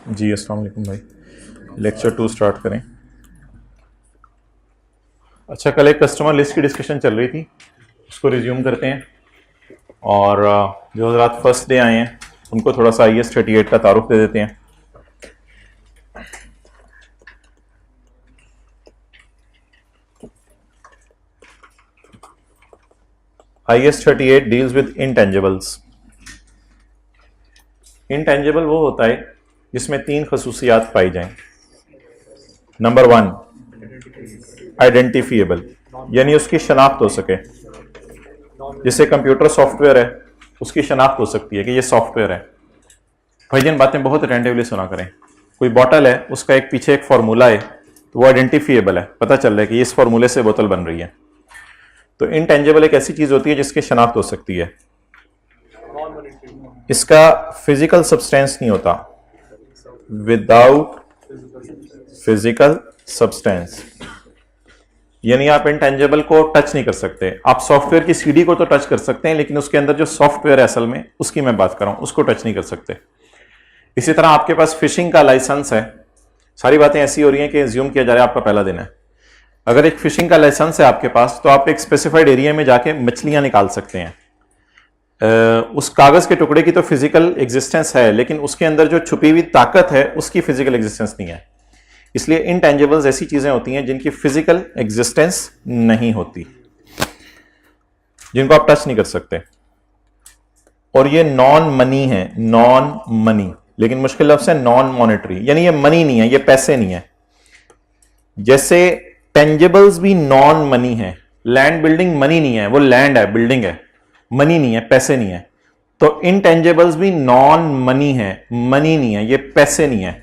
जी अस्सलाम वालेकुम भाई, लेक्चर 2 स्टार्ट करें। अच्छा, कल एक कस्टमर लिस्ट की डिस्कशन चल रही थी, उसको रिज्यूम करते हैं। और जो हजरात फर्स्ट डे आए हैं उनको थोड़ा सा IS-38 का तारुफ दे देते हैं। IS-38 deals with intangibles. Intangible वो होता है जिसमें 3 खसूसियात पाई जाएं। नंबर 1, आइडेंटिफिएबल, यानी उसकी शनाख्त हो सके। जैसे कंप्यूटर सॉफ्टवेयर है, उसकी शनाख्त हो सकती है कि ये सॉफ्टवेयर है। भाईजान बातें बहुत अटेंटिवली सुना करें। कोई बॉटल है, उसका एक पीछे एक फार्मूला है, तो वो आइडेंटिफिएबल है, पता चल रहा है कि इस फार्मूले से बोतल बन रही है। तो इनटेंजिबल एक ऐसी चीज होती है जिसकी शनाख्त हो सकती है, इसका फिजिकल सब्सटेंस नहीं होता। विदाउट फिजिकल सब्सटेंस यानी आप इंटेंजिबल को टच नहीं कर सकते। आप सॉफ्टवेयर की सीडी को तो टच कर सकते हैं, लेकिन उसके अंदर जो सॉफ्टवेयर है असल में उसकी मैं बात कर रहा हूं, उसको टच नहीं कर सकते। इसी तरह आपके पास फिशिंग का लाइसेंस है। सारी बातें ऐसी हो रही हैं कि एज्यूम किया जा रहा है आपका पहला दिन है। अगर एक फिशिंग का लाइसेंस है आपके पास, तो आप एक स्पेसिफाइड एरिया में जाके मछलियां निकाल सकते हैं। उस कागज के टुकड़े की तो फिजिकल एग्जिस्टेंस है, लेकिन उसके अंदर जो छुपी हुई ताकत है उसकी फिजिकल एग्जिस्टेंस नहीं है। इसलिए इनटेंजिबल्स ऐसी चीजें होती हैं जिनकी फिजिकल एग्जिस्टेंस नहीं होती, जिनको आप टच नहीं कर सकते। और ये नॉन मनी है, नॉन मनी, लेकिन मुश्किल लफ्ज़ है नॉन मॉनेटरी, यानी ये मनी नहीं है, ये पैसे नहीं है। जैसे टेंजिबल्स भी नॉन मनी है। लैंड बिल्डिंग मनी नहीं है, वो लैंड है, बिल्डिंग है, मनी नहीं है, पैसे नहीं है। तो इनटेंजिबल्स भी नॉन मनी है, मनी नहीं है, ये पैसे नहीं है।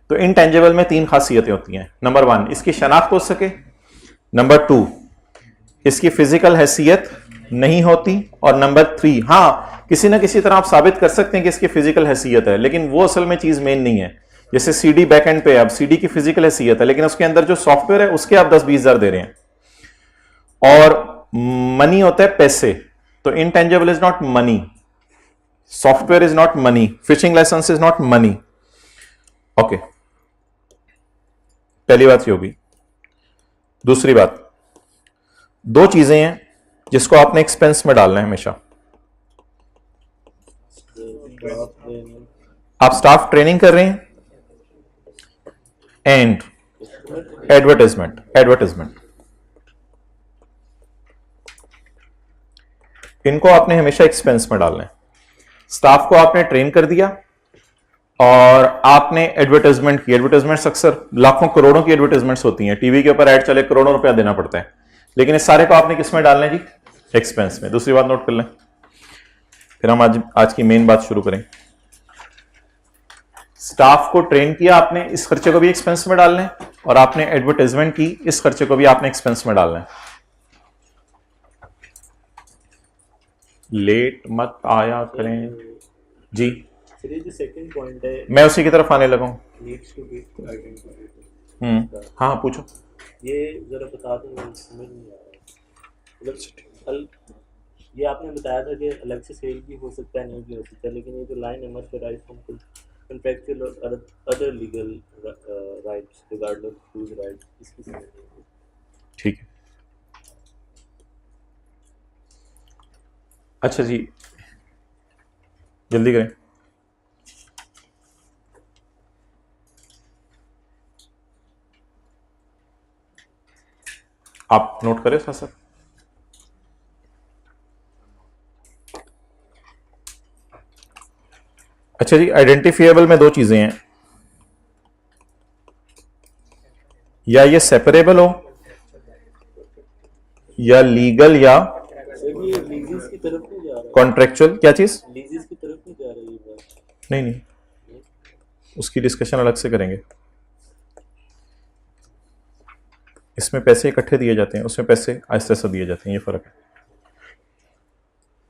तो इनटेंजिबल में 3 खासियतें होती हैं। नंबर 1, इसकी शनाख्त हो सके। नंबर 2, इसकी फिजिकल हैसियत नहीं होती। और नंबर 3, हाँ किसी ना किसी तरह आप साबित कर सकते हैं कि इसकी फिजिकल हैसियत है, लेकिन वो असल में चीज मेन नहीं है। जैसे सीडी बैकएंड पे, अब सीडी की फिजिकल हैसियत है, लेकिन उसके अंदर जो सॉफ्टवेयर है उसके आप 10-20 हजार दे रहे हैं। और मनी होता है पैसे। तो intangible is not money, software is not money, fishing licence is not money. Okay, पहली बात ये होगी। दूसरी बात, 2 चीजें हैं जिसको आपने एक्सपेंस में डालना है हमेशा। आप स्टाफ ट्रेनिंग कर रहे हैं एंड एडवर्टाइजमेंट। इनको आपने हमेशा एक्सपेंस में डालना है। स्टाफ को आपने ट्रेन कर दिया और आपने एडवर्टाइजमेंट की। एडवर्टाइजमेंट्स अक्सर लाखों करोड़ों की एडवर्टाइजमेंट्स होती हैं, टीवी के ऊपर ऐड चले करोड़ों रुपया देना पड़ता है, लेकिन इस सारे को आपने किस में डालना है जी? एक्सपेंस में। दूसरी बात नोट कर लें, फिर हम आज की मेन बात शुरू करें। स्टाफ को ट्रेन किया आपने, इस खर्चे को भी एक्सपेंस में डालना है, और आपने एडवर्टाइजमेंट की, इस खर्चे को भी आपने एक्सपेंस में डालना है। लेट मत आया करें जी, जो सेकंड पॉइंट है, मैं उसी की तरफ आने लगा हूं। नीड्स टू बी हाँ पूछो। ये जरा बता दो, समझ नहीं आ रहा। मतलब ये आपने बताया था कि अलग से सेल भी हो सकता है, नहीं भी हो सकता, लेकिन ये जो लाइन है मस्ट अराइज फ्रॉम कॉन्ट्रैक्चुअल और other legal rights regardless of use rights, इसकी समझ नहीं आ रही। ठीक है, अच्छा जी, जल्दी करें। आप नोट करें साथ साथ। अच्छा जी, आइडेंटिफिएबल में 2 चीजें हैं, या ये सेपरेबल हो, या लीगल या लीजिस की तरफ नहीं जा रहा है। कॉन्ट्रेक्चुअल। क्या चीज? लीजिस की तरफ नहीं जा रही है बात। नहीं, उसकी डिस्कशन अलग से करेंगे। इसमें पैसे इकट्ठे दिए जाते हैं, उसमें पैसे आहिस्ते से दिए जाते हैं, ये फर्क है।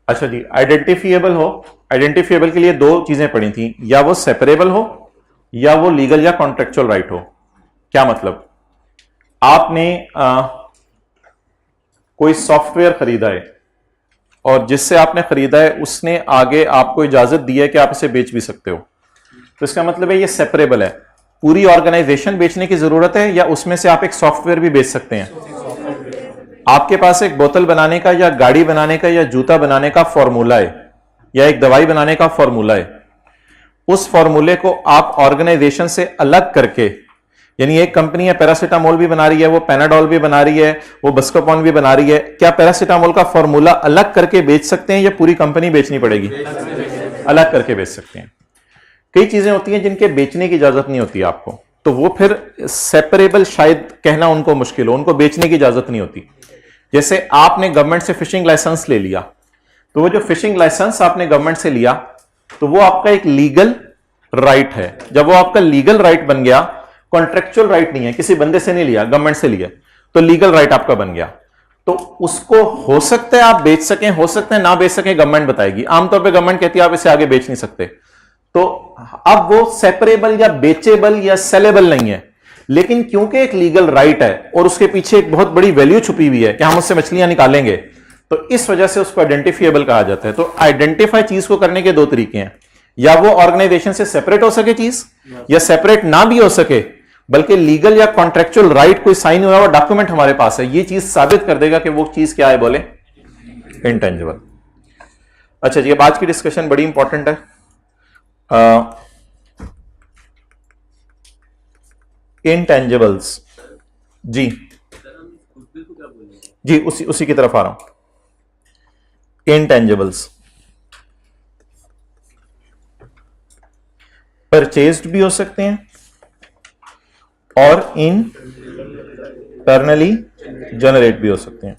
अच्छा जी, आइडेंटिफिएबल हो, आइडेंटिफिएबल के लिए 2 चीजें पड़ी थी, या वो सेपरेबल हो या वो लीगल या कॉन्ट्रेक्चुअल राइट हो। क्या मतलब? आपने कोई सॉफ्टवेयर खरीदा है और जिससे आपने खरीदा है उसने आगे आपको इजाजत दी है कि आप इसे बेच भी सकते हो। तो इसका मतलब है ये सेपरेबल है। पूरी ऑर्गेनाइजेशन बेचने की जरूरत है या उसमें से आप एक सॉफ्टवेयर भी बेच सकते हैं? आपके पास एक बोतल बनाने का या गाड़ी बनाने का या जूता बनाने का फॉर्मूला है या एक दवाई बनाने का फॉर्मूला है, उस फॉर्मूले को आप ऑर्गेनाइजेशन से अलग करके, यानी एक कंपनी है पैरासीटामोल भी बना रही है, वो पैनाडोल भी बना रही है, वो बस्कोपॉन भी बना रही है, क्या पैरासीटामोल का फॉर्मूला अलग करके बेच सकते हैं या पूरी कंपनी बेचनी पड़ेगी? अलग करके बेच सकते हैं। कई चीजें होती हैं जिनके बेचने की इजाजत नहीं होती आपको, तो वो फिर सेपरेबल शायद कहना उनको मुश्किल हो, उनको बेचने की इजाजत नहीं होती। जैसे आपने गवर्नमेंट से फिशिंग लाइसेंस ले लिया, तो वो जो फिशिंग लाइसेंस आपने गवर्नमेंट से लिया, तो वो आपका एक लीगल राइट है। जब वो आपका लीगल राइट बन गया, कॉन्ट्रेक्चुअल राइट नहीं है, किसी बंदे से नहीं लिया, गवर्नमेंट से लिया, तो लीगल राइट आपका बन गया। तो उसको हो सकता है आप बेच सकें, हो सकता है ना बेच सकें, गवर्नमेंट बताएगी। आमतौर पे गवर्नमेंट कहती है आप इसे आगे बेच नहीं सकते। तो अब वो सेपरेबल या बेचेबल या सेलेबल नहीं है, लेकिन क्योंकि एक लीगल राइट है और उसके पीछे एक बहुत बड़ी वैल्यू छुपी हुई है कि हम उससे मछलियां निकालेंगे, तो इस वजह से उसको आइडेंटिफिएबल कहा जाता है। तो आइडेंटिफाई चीज को करने के दो तरीके हैं, या वो ऑर्गेनाइजेशन से सेपरेट हो सके चीज, या सेपरेट ना भी हो सके, बल्कि लीगल या कॉन्ट्रेक्चुअल राइट कोई साइन हुआ हुआ डॉक्यूमेंट हमारे पास है, ये चीज साबित कर देगा कि वो चीज क्या है, बोले इंटेंजिबल। अच्छा जी, अब आज की डिस्कशन बड़ी इंपॉर्टेंट है। इंटेंजिबल्स जी जी, उसी की तरफ आ रहा हूं। इंटेंजिबल्स परचेज्ड भी हो सकते हैं और इंटरनली जनरेट भी हो सकते हैं।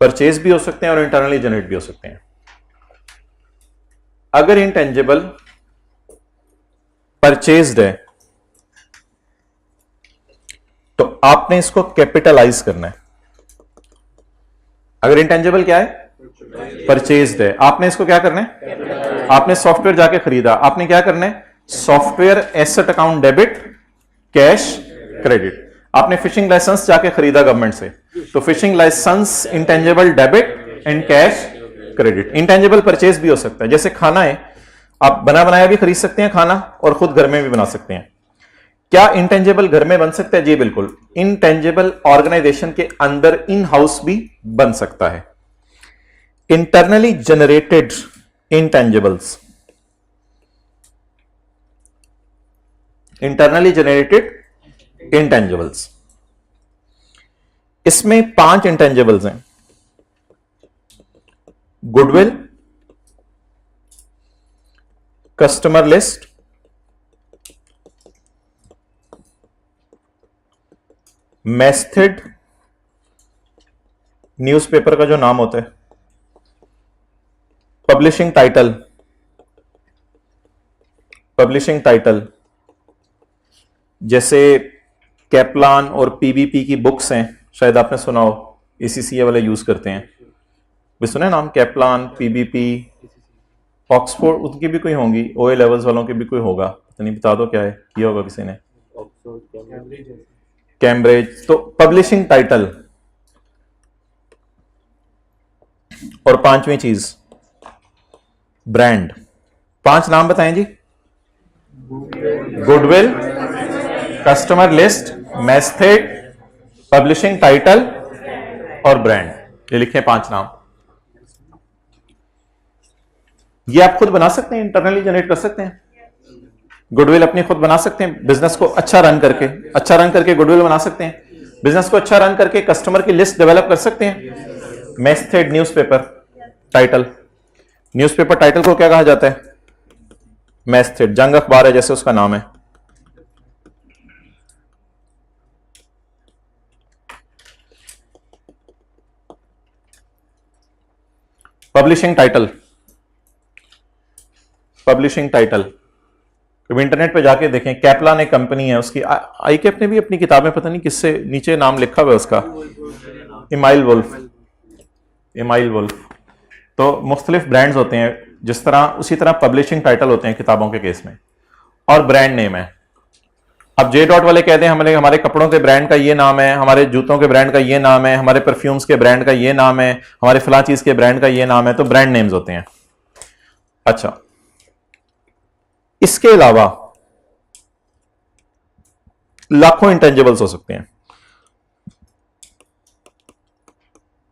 परचेज भी हो सकते हैं और इंटरनली जनरेट भी हो सकते हैं। अगर इंटेंजिबल परचेज्ड है तो आपने इसको कैपिटलाइज करना है। अगर इंटेंजिबल क्या है, परचेज्ड है, आपने इसको क्या करना है, आपने सॉफ्टवेयर जाके खरीदा, आपने क्या करना है, software asset account debit cash credit. आपने फिशिंग लाइसेंस जाके खरीदा गवर्नमेंट से, तो fishing licence intangible debit and cash credit. Intangible purchase भी हो सकता है, जैसे खाना है, आप बना बनाया भी खरीद सकते हैं खाना और खुद घर में भी बना सकते हैं। क्या इंटेंजिबल घर में बन सकता है? जी बिल्कुल। इंटेंजिबल ऑर्गेनाइजेशन के अंदर इन हाउस भी बन सकता है। Internally generated intangibles, internally generated intangibles, इसमें 5 इंटेंजिबल्स हैं। Goodwill, customer list, method, newspaper का जो नाम होता है, पब्लिशिंग टाइटल, पब्लिशिंग टाइटल जैसे कैप्लान और पीबीपी की बुक्स हैं, शायद आपने सुना हो, एसीसीए वाले यूज करते हैं, भी सुना है नाम, कैप्लान, पीबीपी, ऑक्सफोर्ड, उनकी भी कोई होंगी, ओए लेवल्स वालों की भी कोई होगा, तो नहीं, बता दो क्या है, किया होगा किसी ने, कैम्ब्रिज। तो पब्लिशिंग टाइटल। और 5वीं चीज ब्रांड। 5 नाम बताएं जी। Goodwill, customer list, method, publishing title और ब्रांड, ये लिखे 5 नाम। ये आप खुद बना सकते हैं, इंटरनली जनरेट कर सकते हैं। गुडविल अपनी खुद बना सकते हैं, बिजनेस को अच्छा रन करके गुडविल बना सकते हैं। बिजनेस को अच्छा रन करके कस्टमर की लिस्ट डेवलप कर सकते हैं। Method, newspaper title, newspaper title को क्या कहा जाता है, मेथड। जंग अखबार है जैसे उसका नाम है। पब्लिशिंग टाइटल, पब्लिशिंग टाइटल कभी इंटरनेट पे जाके देखें, कैप्लान एक कंपनी है, उसकी आईकेप ने भी अपनी किताबें, पता नहीं किससे नीचे नाम लिखा हुआ है उसका, इमाइल वुल्फ, इमाइल वुल्फ। तो मुख्तलिफ ब्रांड्स होते हैं, जिस तरह उसी तरह पब्लिशिंग टाइटल होते हैं किताबों के केस में, और ब्रांड नेम है। अब जे डॉट वाले कहते हैं हमारे कपड़ों के ब्रांड का ये नाम है, हमारे जूतों के ब्रांड का ये नाम है, हमारे परफ्यूम्स के ब्रांड का ये नाम है, हमारे फला चीज के ब्रांड का ये नाम है, तो ब्रांड नेम्स होते हैं। अच्छा, इसके अलावा लाखों इंटेंजिबल्स हो सकते हैं,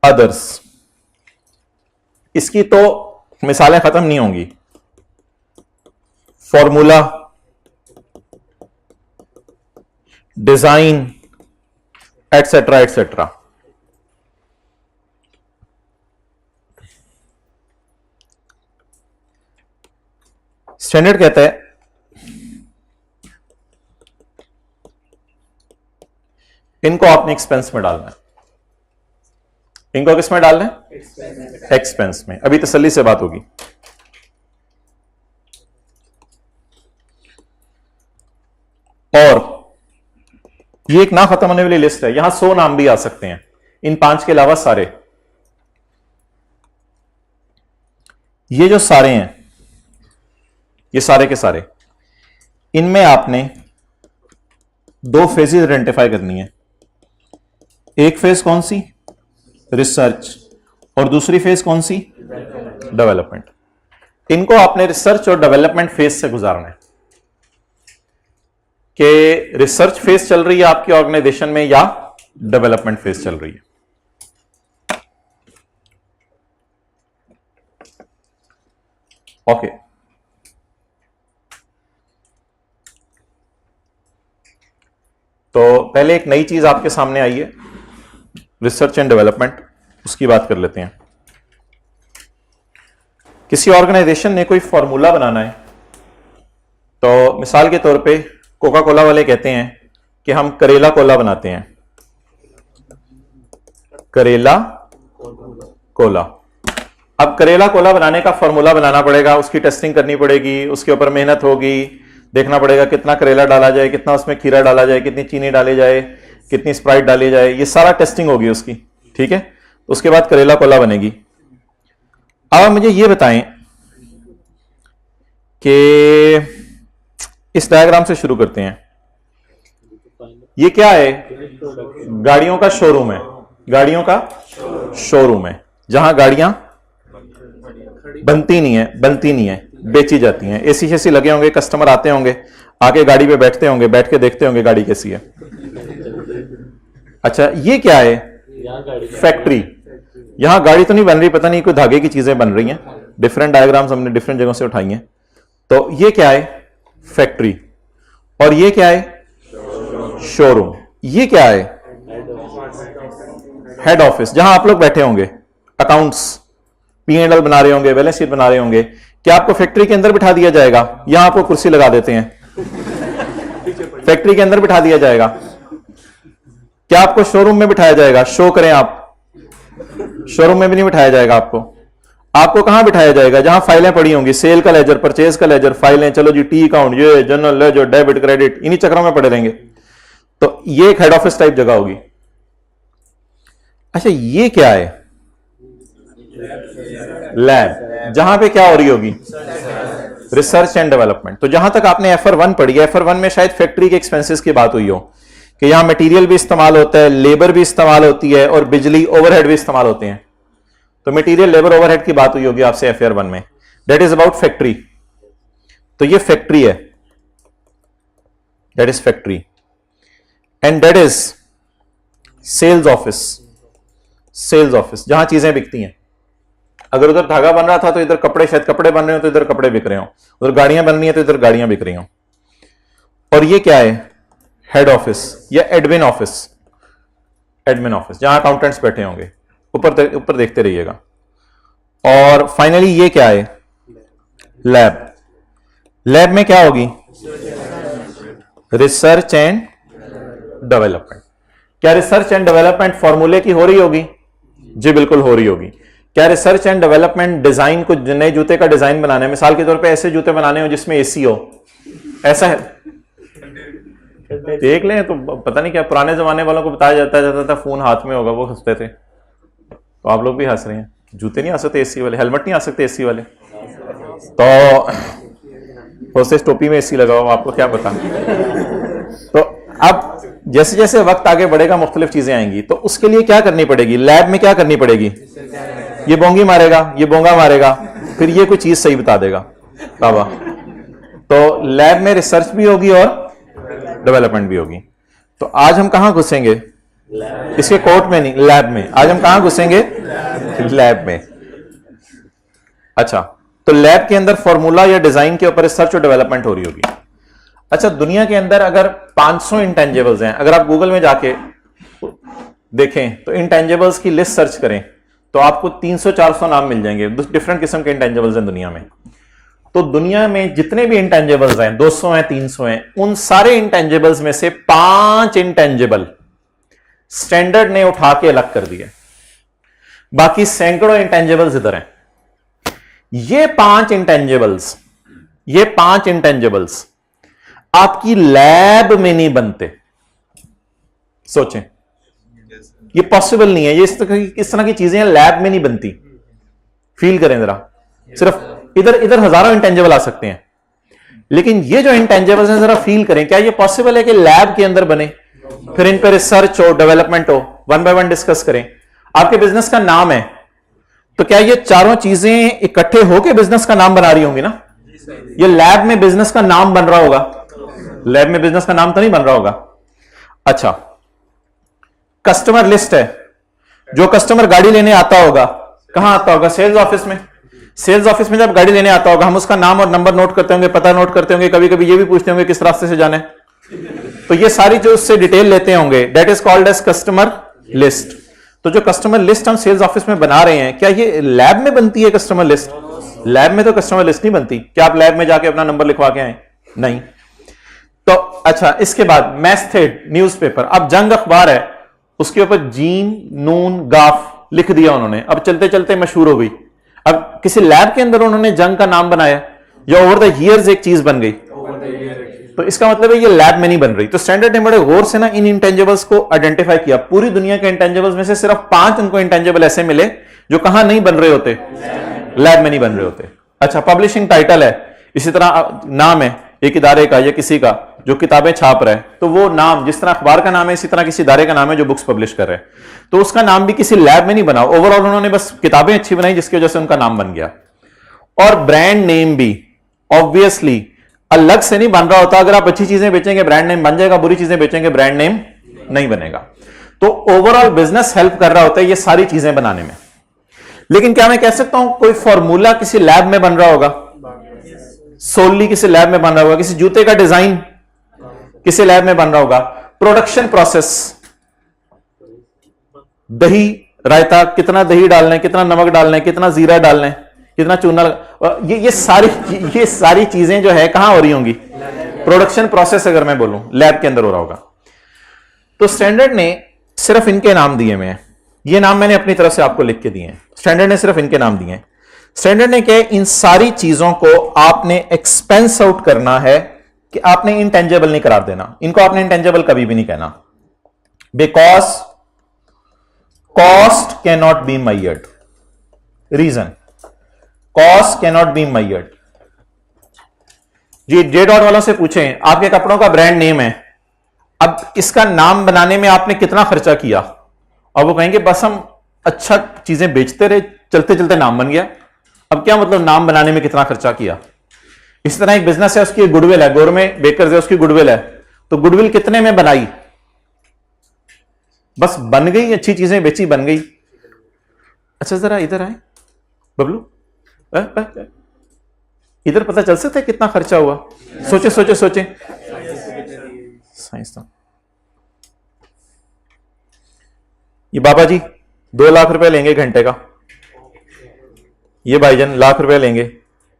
अदर्स। इसकी तो मिसालें खत्म नहीं होंगी। Formula, design, etcetera etcetera. Standard कहता है इनको आपने एक्सपेंस में डालना है। इनको किस में डालना है? एक्सपेंस में। अभी तसल्ली से बात होगी। और ये एक ना खत्म होने वाली लिस्ट है, यहां 100 नाम भी आ सकते हैं, इन 5 के अलावा सारे। ये जो सारे हैं, ये सारे के सारे, इनमें आपने 2 फेजेस आइडेंटिफाई करनी है। एक फेज कौन सी? रिसर्च। और दूसरी फेज कौन सी? डेवलपमेंट। इनको आपने रिसर्च और डेवलपमेंट फेज से गुजारना है कि रिसर्च फेज चल रही है आपकी ऑर्गेनाइजेशन में या डेवलपमेंट फेज चल रही है। ओके, तो पहले एक नई चीज आपके सामने आई है, रिसर्च एंड डेवलपमेंट, उसकी बात कर लेते हैं। किसी ऑर्गेनाइजेशन ने कोई फॉर्मूला बनाना है, तो मिसाल के तौर पे कोका कोला वाले कहते हैं कि हम करेला कोला बनाते हैं, करेला कोला। अब करेला कोला बनाने का फॉर्मूला बनाना पड़ेगा, उसकी टेस्टिंग करनी पड़ेगी, उसके ऊपर मेहनत होगी, देखना पड़ेगा कितना करेला डाला जाए, कितना उसमें खीरा डाला जाए, कितनी चीनी डाली जाए, कितनी स्प्राइट डाली जाए, ये सारा टेस्टिंग होगी उसकी। ठीक है, उसके बाद करेला कोला बनेगी। अब मुझे ये बताएं कि इस डायग्राम से शुरू करते हैं। ये क्या है? गाड़ियों का शोरूम है, गाड़ियों का शोरूम है, जहां गाड़ियां बनती नहीं है, बेची जाती हैं। एसी शेसी लगे होंगे, कस्टमर आते होंगे, आके गाड़ी पे बैठते होंगे, बैठ के देखते होंगे गाड़ी कैसी है। अच्छा, ये क्या है? फैक्ट्री। यहां गाड़ी तो नहीं बन रही, पता नहीं कोई धागे की चीजें बन रही हैं। डिफरेंट डायग्राम्स हमने डिफरेंट जगहों से उठाई हैं। तो ये क्या है? फैक्ट्री। और ये क्या है? शोरूम। ये क्या है? हेड ऑफिस, जहां आप लोग बैठे होंगे, अकाउंट्स, P&L बना रहे होंगे, बैलेंस शीट बना रहे होंगे। क्या आपको फैक्ट्री के अंदर बिठा दिया जाएगा? यहां आपको कुर्सी लगा देते हैं, फैक्ट्री के अंदर बिठा दिया जाएगा। क्या आपको शोरूम में बिठाया जाएगा? शो करें आप, शोरूम में भी नहीं बिठाया जाएगा आपको। आपको कहां बिठाया जाएगा? जहां फाइलें पड़ी होंगी, सेल का लेजर, परचेज का लेजर, फाइलें, चलो जी टी अकाउंट, ये जनरल लेजर, डेबिट क्रेडिट, इन्हीं चक्रों में पड़े रहेंगे। तो ये एक हेड ऑफिस टाइप जगह होगी। अच्छा, ये क्या है? लैब, जहां पे क्या हो रही होगी? Research and development. तो जहां तक आपने FR1 पढ़ी है, FR1 में शायद फैक्ट्री के एक्सपेंसेस की बात हुई हो कि यहां मटेरियल भी इस्तेमाल होता है, लेबर भी इस्तेमाल होती है, और बिजली ओवरहेड भी इस्तेमाल होते हैं। तो मटेरियल, लेबर, ओवरहेड की बात हुई होगी आपसे FR1 में। That is about factory. तो ये फैक्ट्री है, that is factory. And that is sales office. Sales office, जहां चीजें बिकती हैं। अगर उधर धागा बन रहा था तो इधर कपड़े, शायद कपड़े बन रहे हो तो इधर कपड़े बिक रहे हो, उधर गाड़ियां बन रही हैं तो इधर गाड़ियां बिक रही हो। और ये क्या है? हेड ऑफिस या एडमिन ऑफिस। एडमिन ऑफिस, जहां अकाउंटेंट्स बैठे होंगे। ऊपर देखते रहिएगा। और फाइनली ये क्या है? लैब। लैब में क्या होगी? Research and development. क्या रिसर्च एंड डेवलपमेंट फॉर्मूले की हो रही होगी? जी बिल्कुल हो रही होगी। क्या रिसर्च एंड डेवलपमेंट डिजाइन, कुछ नए जूते का डिजाइन बनाना है, मिसाल के तौर पे ऐसे जूते बनाने हो जिसमें एसी हो, ऐसा है? देख लें तो पता नहीं क्या पुराने जमाने वालों को बताया जाता था फोन हाथ में होगा, वो हंसते थे। तो आप लोग भी हंस रहे हैं। जूते नहीं आ सकते एसी वाले, हेलमेट नहीं आ सकते एसी वाले, तो टोपी में एसी लगा हो, आपको क्या पता। तो अब जैसे जैसे वक्त आगे बढ़ेगा मुख्तलिफ चीजें आएंगी, तो उसके लिए क्या करनी पड़ेगी, लैब में क्या करनी पड़ेगी, ये बोंगी मारेगा, ये बोंगा मारेगा, फिर ये कोई चीज सही बता देगा बाबा। तो लैब में रिसर्च भी होगी और डेवलपमेंट भी होगी। तो आज हम कहां घुसेंगे, इसके कोर्ट में नहीं, लैब में। आज हम कहां घुसेंगे, लैब में। अच्छा, तो लैब के अंदर फॉर्मूला या डिजाइन के ऊपर रिसर्च और डेवलपमेंट हो रही होगी। अच्छा, दुनिया के अंदर अगर 500 इंटेंजिबल्स हैं, अगर आप गूगल में जाके देखें तो इंटेंजिबल्स की लिस्ट सर्च करें तो आपको 300-400 नाम मिल जाएंगे, डिफरेंट किस्म के इंटेंजिबल्स हैं दुनिया में। तो दुनिया में जितने भी इंटेंजिबल्स हैं, 200 हैं, 300 हैं, उन सारे इंटेंजिबल्स में से 5 इंटेंजिबल स्टैंडर्ड ने उठा के अलग कर दिए, बाकी सैकड़ों इंटेंजिबल्स इधर हैं। ये 5 इंटेंजिबल्स आपकी लैब में नहीं बनते। सोचें, ये पॉसिबल नहीं है, ये इस तरह की चीजें लैब में नहीं बनती। फील करें जरा, सिर्फ इधर हजारों इंटेंजिबल आ सकते हैं, लेकिन ये जो इंटेंजिबल्स हैं जरा फील करें, क्या ये पॉसिबल है कि लैब के अंदर बने, फिर इन पर रिसर्च हो, डेवलपमेंट हो, वन बाय वन डिस्कस करें। आपके बिजनेस का नाम है, तो क्या ये चारों चीजें इकट्ठे होकर बिजनेस का नाम बना रही होंगी ना? ये लैब में बिजनेस का नाम बन रहा होगा, लैब में बिजनेस का नाम तो नहीं बन रहा होगा। अच्छा, कस्टमर लिस्ट है, जो कस्टमर गाड़ी लेने आता होगा, कहां आता होगा, सेल्स ऑफिस में। सेल्स ऑफिस में जब गाड़ी लेने आता होगा, हम उसका नाम और नंबर नोट करते होंगे, पता नोट करते होंगे, कभी कभी ये भी पूछते होंगे किस रास्ते से जाना है। तो ये सारी जो उससे डिटेल लेते होंगे, that is called as customer list. तो जो कस्टमर लिस्ट हम सेल्स ऑफिस में बना रहे हैं, क्या ये लैब में बनती है कस्टमर लिस्ट? लैब में तो कस्टमर लिस्ट नहीं बनती। क्या आप लैब में जाके अपना नंबर लिखवा के आए? नहीं। तो अच्छा, इसके बाद मैस्थेड न्यूज़पेपर, अब जंग अखबार है, उसके ऊपर जीन नून गाफ लिख दिया उन्होंने, अब चलते चलते मशहूर हो गई। अब किसी लैब के अंदर उन्होंने जंग का नाम बनाया या ओवर द ईयर्स एक चीज बन गई, तो इसका मतलब है ये लैब में नहीं बन रही। तो स्टैंडर्ड ने बड़े गौर से ना इन इंटेंजिबल्स को आइडेंटिफाई किया। पूरी दुनिया के इंटेंजिबल्स में से सिर्फ 5 उनको इंटेंजिबल ऐसे मिले जो कहां नहीं बन रहे होते, लैब में नहीं बन रहे होते। अच्छा, पब्लिशिंग टाइटल है, इसी तरह नाम है एक इदारे का या किसी का जो किताबें छाप रहा है, तो वो नाम जिस तरह अखबार का नाम है, इसी तरह किसी इदारे का नाम है जो बुक्स पब्लिश कर रहे हैं, तो उसका नाम भी किसी लैब में नहीं बना। ओवरऑल उन्होंने बस किताबें अच्छी बनाई जिसकी वजह से उनका नाम बन गया। और ब्रांड नेम भी ऑब्वियसली अलग से नहीं बन रहा होता। अगर आप अच्छी चीजें बेचेंगे ब्रांड नेम बन जाएगा, बुरी चीजें बेचेंगे ब्रांड नेम नहीं बनेगा। तो ओवरऑल बिजनेस हेल्प कर रहा होता है ये सारी चीजें बनाने में। लेकिन क्या मैं कह सकता हूं कोई फॉर्मूला किसी लैब में बन रहा होगा? सोली किसी लैब में बन रहा होगा। किसी जूते का डिजाइन किसी लैब में बन रहा होगा। प्रोडक्शन प्रोसेस, दही रायता, कितना दही डालना है, कितना नमक डालना है, कितना जीरा डालना है, कितना चूना, ये सारी चीजें जो है कहां हो रही होंगी? प्रोडक्शन प्रोसेस अगर मैं बोलूं लैब के अंदर हो रहा होगा। तो स्टैंडर्ड ने सिर्फ इनके नाम दिए हुए हैं, ये नाम मैंने अपनी तरफ से आपको लिख के दिए हैं, स्टैंडर्ड ने सिर्फ इनके नाम दिए हैं। स्टैंडर्ड ने कहा इन सारी चीजों को आपने एक्सपेंस आउट करना है कि आपने इंटेंजिबल नहीं करार देना। इनको आपने इंटेंजिबल कभी भी नहीं कहना, because cost can not be measured. Reason, cost can not be measured. G J dot वालों से पूछें, आपके कपड़ों का ब्रांड नेम है, अब इसका नाम बनाने में आपने कितना खर्चा किया, और वो कहेंगे बस हम अच्छा चीजें बेचते रहे, चलते चलते नाम बन गया। अब क्या मतलब नाम बनाने में कितना खर्चा किया? इस तरह एक बिजनेस है, उसकी गुडविल है, गोरमे बेकर्स है, उसकी गुडविल है, तो गुडविल कितने में बनाई? बस बन गई, अच्छी चीजें बेची, बन गई। अच्छा जरा इधर आए बबलू, इधर पता चल सकता है कितना खर्चा हुआ? सोचे सोचे सोचे, साइंस। ये बाबा जी 2 लाख रुपए लेंगे घंटे का, ये भाईजान लाख रुपए लेंगे,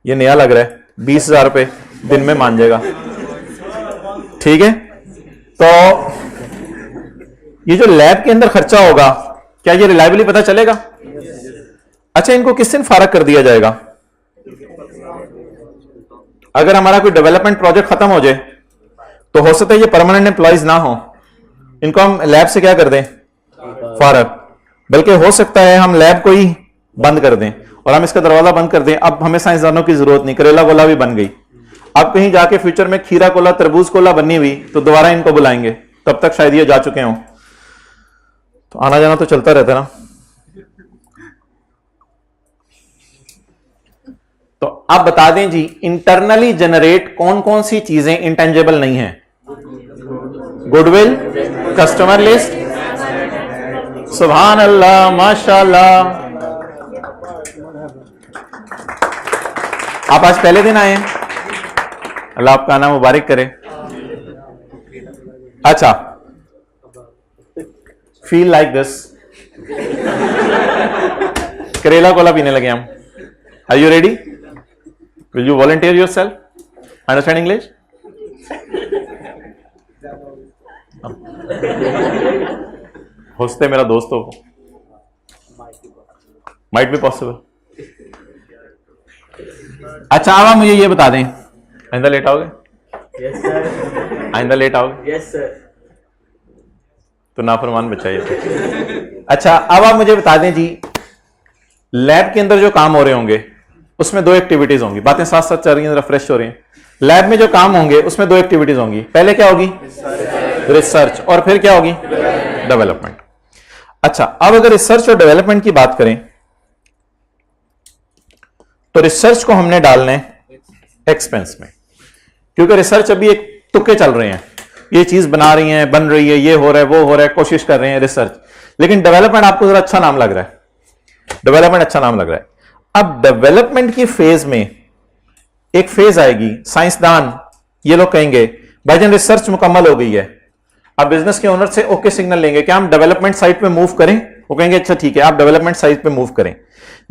ये नया लग रहा है 20,000 रुपए दिन में मान जाएगा, ठीक है। तो ये जो लैब के अंदर खर्चा होगा, क्या ये रिलायबली पता चलेगा? अच्छा, इनको किस दिन फारग कर दिया जाएगा? अगर हमारा कोई डेवलपमेंट प्रोजेक्ट खत्म हो जाए तो हो सकता है ये परमानेंट एम्प्लॉइज ना हो, इनको हम लैब से क्या कर दें? फारग। बल्कि हो सकता है हम लैब को ही बंद कर दें और हम इसका दरवाजा बंद कर दें। अब हमें साइंसदानों की जरूरत नहीं, करेला गोला भी बन गई। अब कहीं जाके फ्यूचर में खीरा कोला तरबूज कोला बननी हुई तो दोबारा इनको बुलाएंगे, तब तक शायद ये जा चुके हों। तो आना जाना तो चलता रहता ना। तो अब बता दें जी, इंटरनली जनरेट कौन कौन सी चीजें इंटेंजिबल नहीं है? गुडविल, कस्टमर लिस्ट, सुभान अल्लाह, माशाअल्लाह। आप आज पहले दिन आए हैं, अल्लाह आपका नाम मुबारक करे। अच्छा, फील लाइक दिस, करेला कोला पीने लगे हम। Are you ready? Will you volunteer yourself? Understand English? होस्ते मेरा दोस्त हो, माइट बी पॉसिबल। अच्छा, अब आप मुझे ये बता दें, आइंदा लेट आओगे? Yes sir. आइंदा लेट आओगे? Yes sir. तो नाफरमान बच्चा ये। अच्छा, अब आप मुझे बता दें जी, लैब के अंदर जो काम हो रहे होंगे उसमें दो एक्टिविटीज होंगी, बातें साथ साथ चल रही हैं, रिफ्रेश हो रही हैं। लैब में जो काम होंगे उसमें दो एक्टिविटीज होंगी, पहले क्या होगी? रिसर्च, और फिर क्या होगी? डेवलपमेंट। अच्छा, अब अगर रिसर्च और डेवलपमेंट की बात करें तो रिसर्च को हमने डालना है एक्सपेंस में, क्योंकि रिसर्च अभी एक तुक्के चल रहे हैं, ये चीज बना रही है, बन रही है, ये हो रहा है, वो हो रहा है, कोशिश कर रहे हैं रिसर्च। लेकिन डेवलपमेंट आपको जरा अच्छा नाम लग रहा है, डेवलपमेंट अच्छा नाम लग रहा है। अब डेवलपमेंट की फेज में एक फेज आएगी, साइंसदान ये लोग कहेंगे भाईजान रिसर्च मुकम्मल हो गई है, अब बिजनेस के ओनर से ओके सिग्नल लेंगे क्या हम डेवलपमेंट साइट पे मूव करें? वो कहेंगे अच्छा ठीक है, आप डेवलपमेंट साइट पे मूव करें।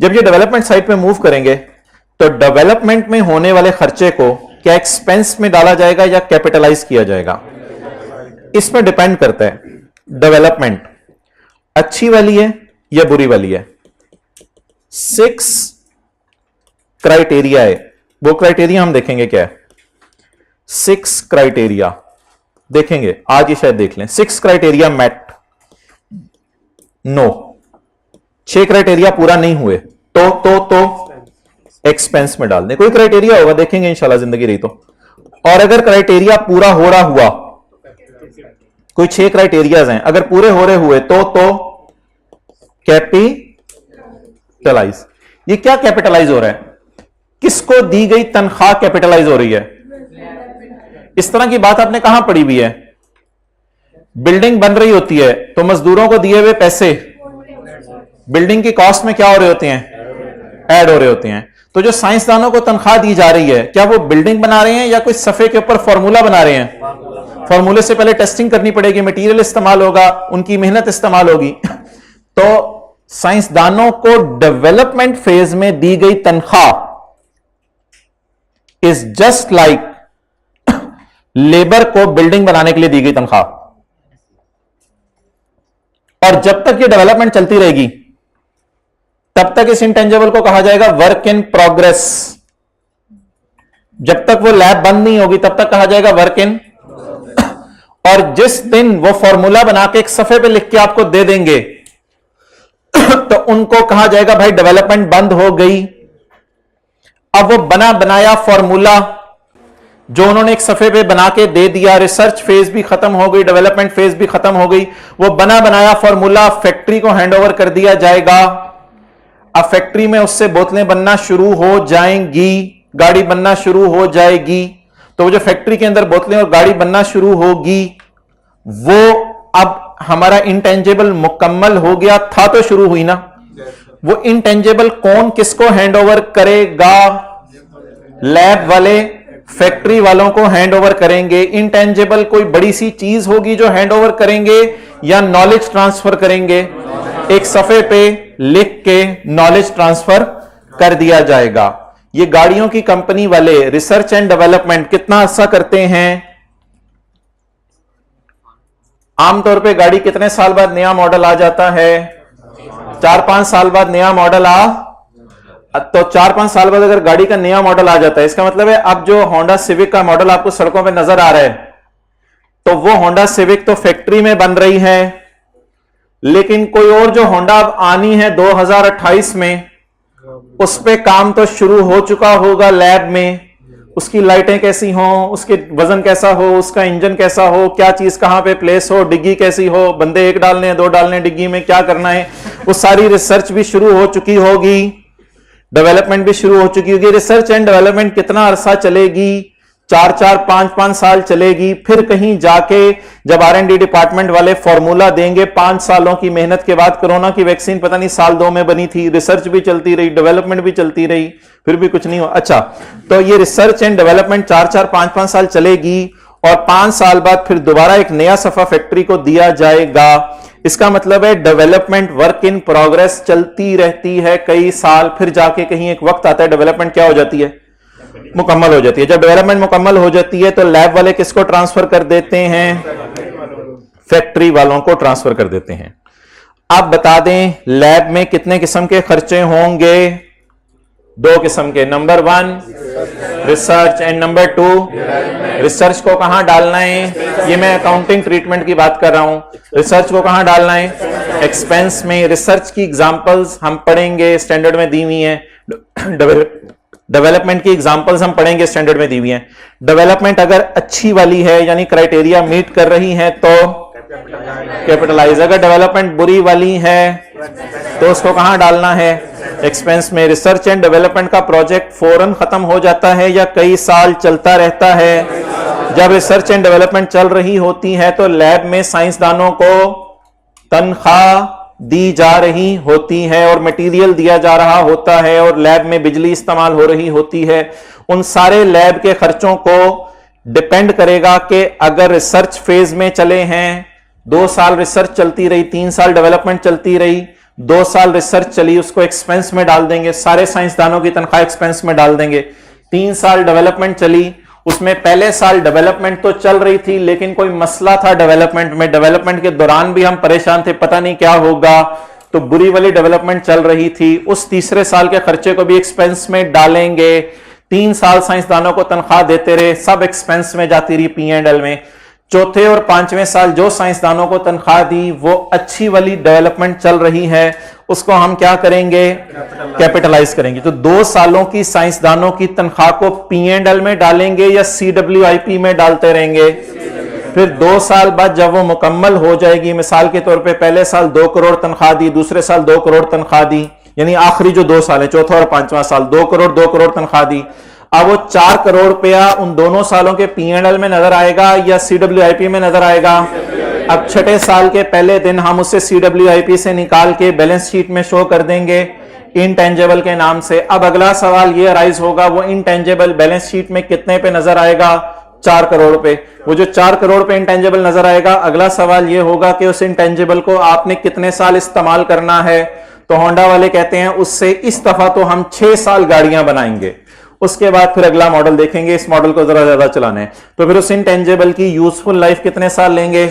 जब ये डेवलपमेंट साइट पे मूव करेंगे तो डेवलपमेंट में होने वाले खर्चे को क्या एक्सपेंस में डाला जाएगा या कैपिटलाइज किया जाएगा? इसमें डिपेंड करता है डेवलपमेंट अच्छी वाली है या बुरी वाली है। 6 क्राइटेरिया है, वो क्राइटेरिया हम देखेंगे क्या है। 6 क्राइटेरिया देखेंगे आज, ये शायद देख लें। 6 क्राइटेरिया मेट, नो 6 क्राइटेरिया पूरा नहीं हुए तो एक्सपेंस में डाल दें। कोई क्राइटेरिया होगा, देखेंगे इंशाल्लाह जिंदगी रही तो। और अगर क्राइटेरिया पूरा हो रहा हुआ, कोई 6 क्राइटेरियाज हैं, अगर पूरे हो रहे हुए तो कैपिटलाइज। ये क्या कैपिटलाइज हो रहा है? किसको दी गई तनख्वाह कैपिटलाइज हो रही है? इस तरह की बात आपने कहां पढ़ी हुई है? बिल्डिंग बन रही होती है तो मजदूरों को दिए हुए पैसे बिल्डिंग की कॉस्ट में क्या हो रहे होते हैं? ऐड हो रहे होते हैं। तो जो साइंसदानों को तनख्वाह दी जा रही है, क्या वो बिल्डिंग बना रहे हैं या कोई सफे के ऊपर फॉर्मूला बना रहे हैं? फॉर्मूले से पहले टेस्टिंग करनी पड़ेगी, मटेरियल इस्तेमाल होगा, उनकी मेहनत इस्तेमाल होगी। तो साइंसदानों को डेवलपमेंट फेज में दी गई तनख्वाह इज जस्ट लाइक लेबर को बिल्डिंग बनाने के लिए दी गई तनख्वाह। और जब तक ये डेवलपमेंट चलती रहेगी तब तक इस इंटेंजिबल को कहा जाएगा वर्क इन प्रोग्रेस। जब तक वो लैब बंद नहीं होगी तब तक कहा जाएगा वर्क इन। और जिस दिन वो फॉर्मूला बना के एक सफे पे लिख के आपको दे देंगे तो उनको कहा जाएगा भाई डेवलपमेंट बंद हो गई। अब वो बना बनाया फॉर्मूला जो उन्होंने एक सफे पे बना के दे दिया, रिसर्च फेज भी खत्म हो गई, डेवलपमेंट फेज भी खत्म हो गई, वो बना बनाया फॉर्मूला फैक्ट्री को हैंडओवर कर दिया जाएगा। अब फैक्ट्री में उससे बोतलें बनना शुरू हो जाएंगी, गाड़ी बनना शुरू हो जाएगी। तो वो जो फैक्ट्री के अंदर बोतलें और गाड़ी बनना शुरू होगी, वो अब हमारा इंटेंजिबल मुकम्मल हो गया था तो शुरू हुई ना। वो इंटेंजिबल कौन किसको हैंडओवर करेगा? लैब वाले फैक्ट्री वालों को हैंडओवर करेंगे। इंटेंजिबल कोई बड़ी सी चीज होगी जो हैंडओवर करेंगे या नॉलेज ट्रांसफर करेंगे? एक सफे पे लिख के नॉलेज ट्रांसफर कर दिया जाएगा। ये गाड़ियों की कंपनी वाले रिसर्च एंड डेवलपमेंट कितना अच्छा करते हैं? आमतौर पे गाड़ी कितने साल बाद नया मॉडल आ जाता है? 4-5 साल बाद नया मॉडल तो 4-5 साल बाद अगर गाड़ी का नया मॉडल आ जाता है, इसका मतलब है अब जो होंडा सिविक का मॉडल आपको सड़कों पे नजर आ रहा है, तो वो होंडा सिविक तो फैक्ट्री में बन रही है, लेकिन कोई और जो होंडा अब आनी है 2028 में, उस पे काम तो शुरू हो चुका होगा लैब में। उसकी लाइटें कैसी हों, उसके वजन कैसा हो, उसका इंजन कैसा हो, क्या चीज कहां पे प्लेस हो, डिग्गी कैसी हो, बंदे एक डालने हैं, दो डालने हैं डिग्गी में, क्या करना है, वो सारी रिसर्च भी शुरू हो चुकी होगी, डेवलपमेंट भी शुरू हो चुकी होगी। रिसर्च एंड डेवलपमेंट कितना अरसा चलेगी? 4-4 5-5 साल चलेगी। फिर कहीं जाके जब R&D डिपार्टमेंट वाले फॉर्मूला देंगे, 5 सालों की मेहनत के बाद, कोरोना की वैक्सीन पता नहीं साल 2 में बनी थी, रिसर्च भी चलती रही, डेवलपमेंट भी चलती रही, फिर भी कुछ नहीं हुआ। अच्छा, तो ये रिसर्च एंड डेवलपमेंट 4-4 5-5 साल चलेगी और 5 साल बाद फिर दोबारा एक नया सफा फैक्ट्री को दिया जाएगा। इसका मतलब है डेवलपमेंट वर्क इन प्रोग्रेस चलती रहती है कई साल, फिर जाके कहीं एक वक्त आता है डेवलपमेंट क्या हो जाती है? मुकम्मल हो जाती है। जब डेवलपमेंट मुकम्मल हो जाती है तो लैब वाले किसको ट्रांसफर कर देते हैं? फैक्ट्री वालों को ट्रांसफर कर देते हैं। आप बता दें लैब में कितने किस्म के खर्चे होंगे? 2 किस्म के। Number 1 research and number 2 research को कहां डालना है? ये मैं अकाउंटिंग ट्रीटमेंट की बात कर रहा हूं। रिसर्च को कहां डालना है? एक्सपेंस में। रिसर्च की एग्जांपल्स हम पढ़ेंगे, स्टैंडर्ड में दी हुई हैं। डेवलपमेंट की एग्जांपल्स हम पढ़ेंगे, स्टैंडर्ड में दी हुई हैं। डेवलपमेंट अगर अच्छी वाली है यानी क्राइटेरिया मीट कर रही है तो कैपिटलाइज। अगर डेवलपमेंट बुरी वाली है तो उसको कहां डालना है? एक्सपेंस में। रिसर्च एंड डेवलपमेंट का प्रोजेक्ट फौरन खत्म हो जाता है या कई साल चलता रहता है? जब रिसर्च एंड डेवलपमेंट चल रही होती है तो लैब में साइंसदानों को तनख्वाह दी जा रही होती है और मटेरियल दिया जा रहा होता है और लैब में बिजली इस्तेमाल हो रही होती है। उन सारे लैब के खर्चों को डिपेंड करेगा कि अगर रिसर्च फेज में चले हैं, 2 साल रिसर्च चलती रही, 3 साल डेवलपमेंट चलती रही, 2 साल रिसर्च चली, उसको एक्सपेंस में डाल देंगे, सारे साइंसदानों की तनख्वाह एक्सपेंस में डाल देंगे। 3 साल डेवलपमेंट चली, उसमें पहले साल डेवलपमेंट तो चल रही थी लेकिन कोई मसला था डेवलपमेंट में, डेवलपमेंट के दौरान भी हम परेशान थे, पता नहीं क्या होगा, तो बुरी वाली डेवलपमेंट चल रही थी। उस तीसरे साल के खर्चे को भी एक्सपेंस में डालेंगे। 3 साल साइंसदानों को तनख्वाह देते रहे, सब एक्सपेंस में जाती रही, P&L में। चौथे और 5वें साल जो साइंसदानों को तनख्वाह दी वो अच्छी वाली डेवलपमेंट चल रही है, उसको हम क्या करेंगे? कैपिटलाइज करेंगे। तो 2 सालों की साइंसदानों की तनख्वाह को P&L में डालेंगे या CWIP में डालते रहेंगे? फिर 2 साल बाद जब वो मुकम्मल हो जाएगी, मिसाल के तौर पे पहले साल 2 करोड़ तनख्वाह दी, दूसरे साल 2 करोड़ तनख्वाह दी, यानी आखिरी जो 2 साल है, चौथा और 5वां साल, 2 करोड़ तनख्वाह दी। अब वो 4 करोड़ रुपया उन दोनों सालों के P&L में नजर आएगा या CWIP में नजर आएगा? अब छठे साल के पहले दिन हम उसे CWIP से निकाल के बैलेंस शीट में शो कर देंगे इनटेंजेबल के नाम से। अब अगला सवाल ये अराइज होगा, वो इनटेंजेबल बैलेंस शीट में कितने पे नजर आएगा? 4 करोड़ पे। वो जो 4 करोड़ पे इंटेंजेबल नजर आएगा, अगला सवाल ये होगा कि उस इंटेंजेबल को आपने कितने साल इस्तेमाल करना है? तो होंडा वाले कहते हैं उससे इस दफा तो हम 6 साल गाड़ियां बनाएंगे, उसके बाद फिर अगला मॉडल देखेंगे, इस मॉडल को जरा ज्यादा चलाना है, तो फिर उस इंटेंजेबल की यूजफुल लाइफ कितने साल लेंगे?